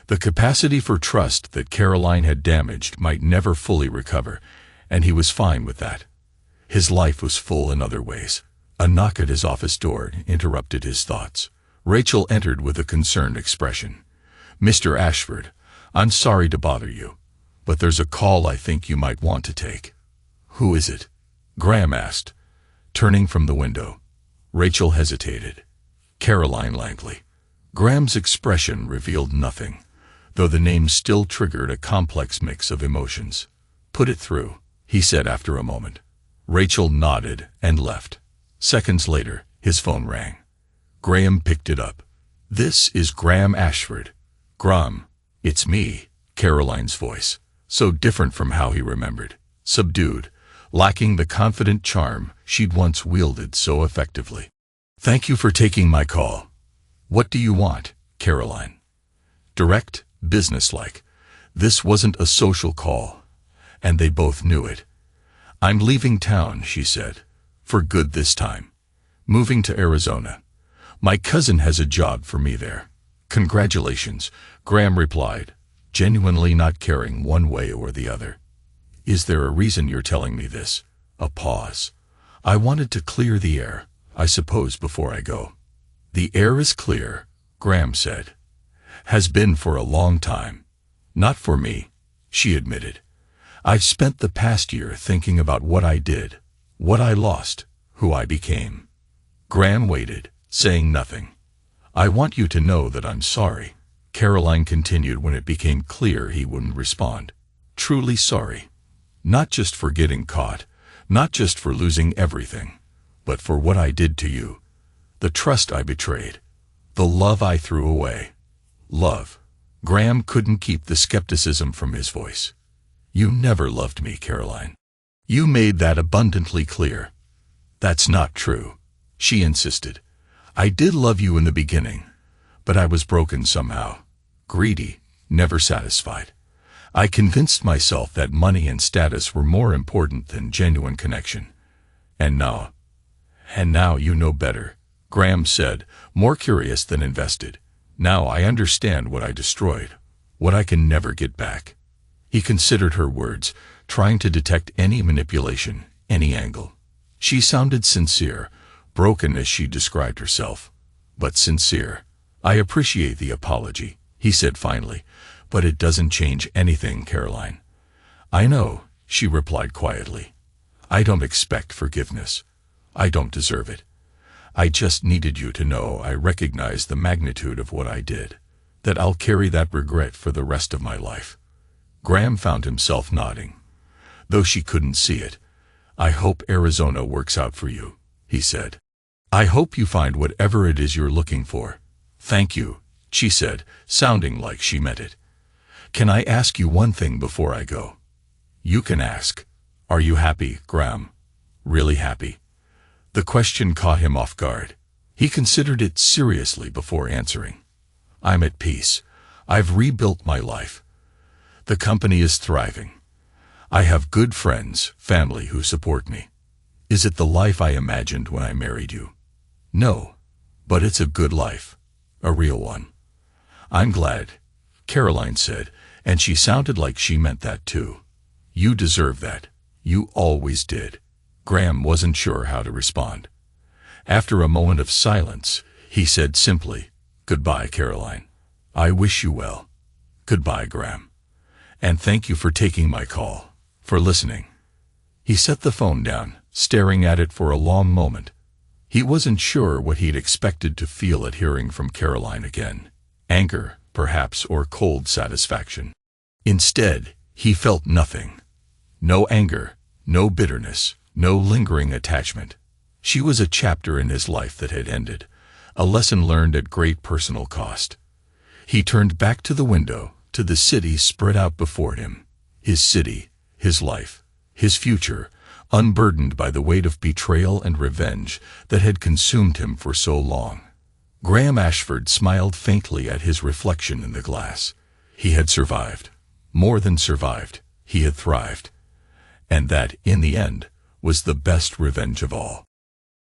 The capacity for trust that Caroline had damaged might never fully recover, and he was fine with that. His life was full in other ways. A knock at his office door interrupted his thoughts. Rachel entered with a concerned expression. "Mr. Ashford, I'm sorry to bother you, but there's a call I think you might want to take." "Who is it?" Graham asked, turning from the window. Rachel hesitated. "Caroline Langley." Graham's expression revealed nothing, though the name still triggered a complex mix of emotions. "Put it through," he said after a moment. Rachel nodded and left. Seconds later, his phone rang. Graham picked it up. "This is Graham Ashford." "Graham, it's me," Caroline's voice, so different from how he remembered, subdued, lacking the confident charm she'd once wielded so effectively. "Thank you for taking my call. What do you want, Caroline?" Direct, businesslike. This wasn't a social call, and they both knew it. "I'm leaving town," she said, "for good this time. Moving to Arizona. My cousin has a job for me there." "Congratulations," Graham replied, genuinely not caring one way or the other. "Is there a reason you're telling me this?" A pause. "I wanted to clear the air, I suppose, before I go." "The air is clear," Graham said. "Has been for a long time." "Not for me," she admitted. "I've spent the past year thinking about what I did, what I lost, who I became." Graham waited, saying nothing. "I want you to know that I'm sorry," Caroline continued when it became clear he wouldn't respond. "Truly sorry. Not just for getting caught, not just for losing everything, but for what I did to you. The trust I betrayed. The love I threw away." "Love." Graham couldn't keep the skepticism from his voice. "You never loved me, Caroline. You made that abundantly clear." "That's not true," she insisted. "I did love you in the beginning, but I was broken somehow. Greedy, never satisfied. I convinced myself that money and status were more important than genuine connection. And now you know better," Graham said, more curious than invested. "Now I understand what I destroyed, what I can never get back." He considered her words, trying to detect any manipulation, any angle. She sounded sincere, broken as she described herself, but sincere. "I appreciate the apology," he said finally, "but it doesn't change anything, Caroline." "I know," she replied quietly. "I don't expect forgiveness. I don't deserve it. I just needed you to know I recognize the magnitude of what I did, that I'll carry that regret for the rest of my life." Graham found himself nodding, though she couldn't see it. "I hope Arizona works out for you," he said. "I hope you find whatever it is you're looking for." "Thank you," she said, sounding like she meant it. "Can I ask you one thing before I go?" "You can ask." "Are you happy, Graham? Really happy?" The question caught him off guard. He considered it seriously before answering. "I'm at peace. I've rebuilt my life. The company is thriving. I have good friends, family who support me. Is it the life I imagined when I married you? No, but it's a good life, a real one." "I'm glad," Caroline said, and she sounded like she meant that too. "You deserve that. You always did." Graham wasn't sure how to respond. After a moment of silence, he said simply, "Goodbye, Caroline. I wish you well." "Goodbye, Graham. And thank you for taking my call, for listening." He set the phone down, staring at it for a long moment. He wasn't sure what he'd expected to feel at hearing from Caroline again. Anger, perhaps, or cold satisfaction. Instead, he felt nothing. No anger, no bitterness, no lingering attachment. She was a chapter in his life that had ended, a lesson learned at great personal cost. He turned back to the window, to the city spread out before him. His city, his life, his future, unburdened by the weight of betrayal and revenge that had consumed him for so long. Graham Ashford smiled faintly at his reflection in the glass. He had survived. More than survived, he had thrived. And that, in the end, was the best revenge of all.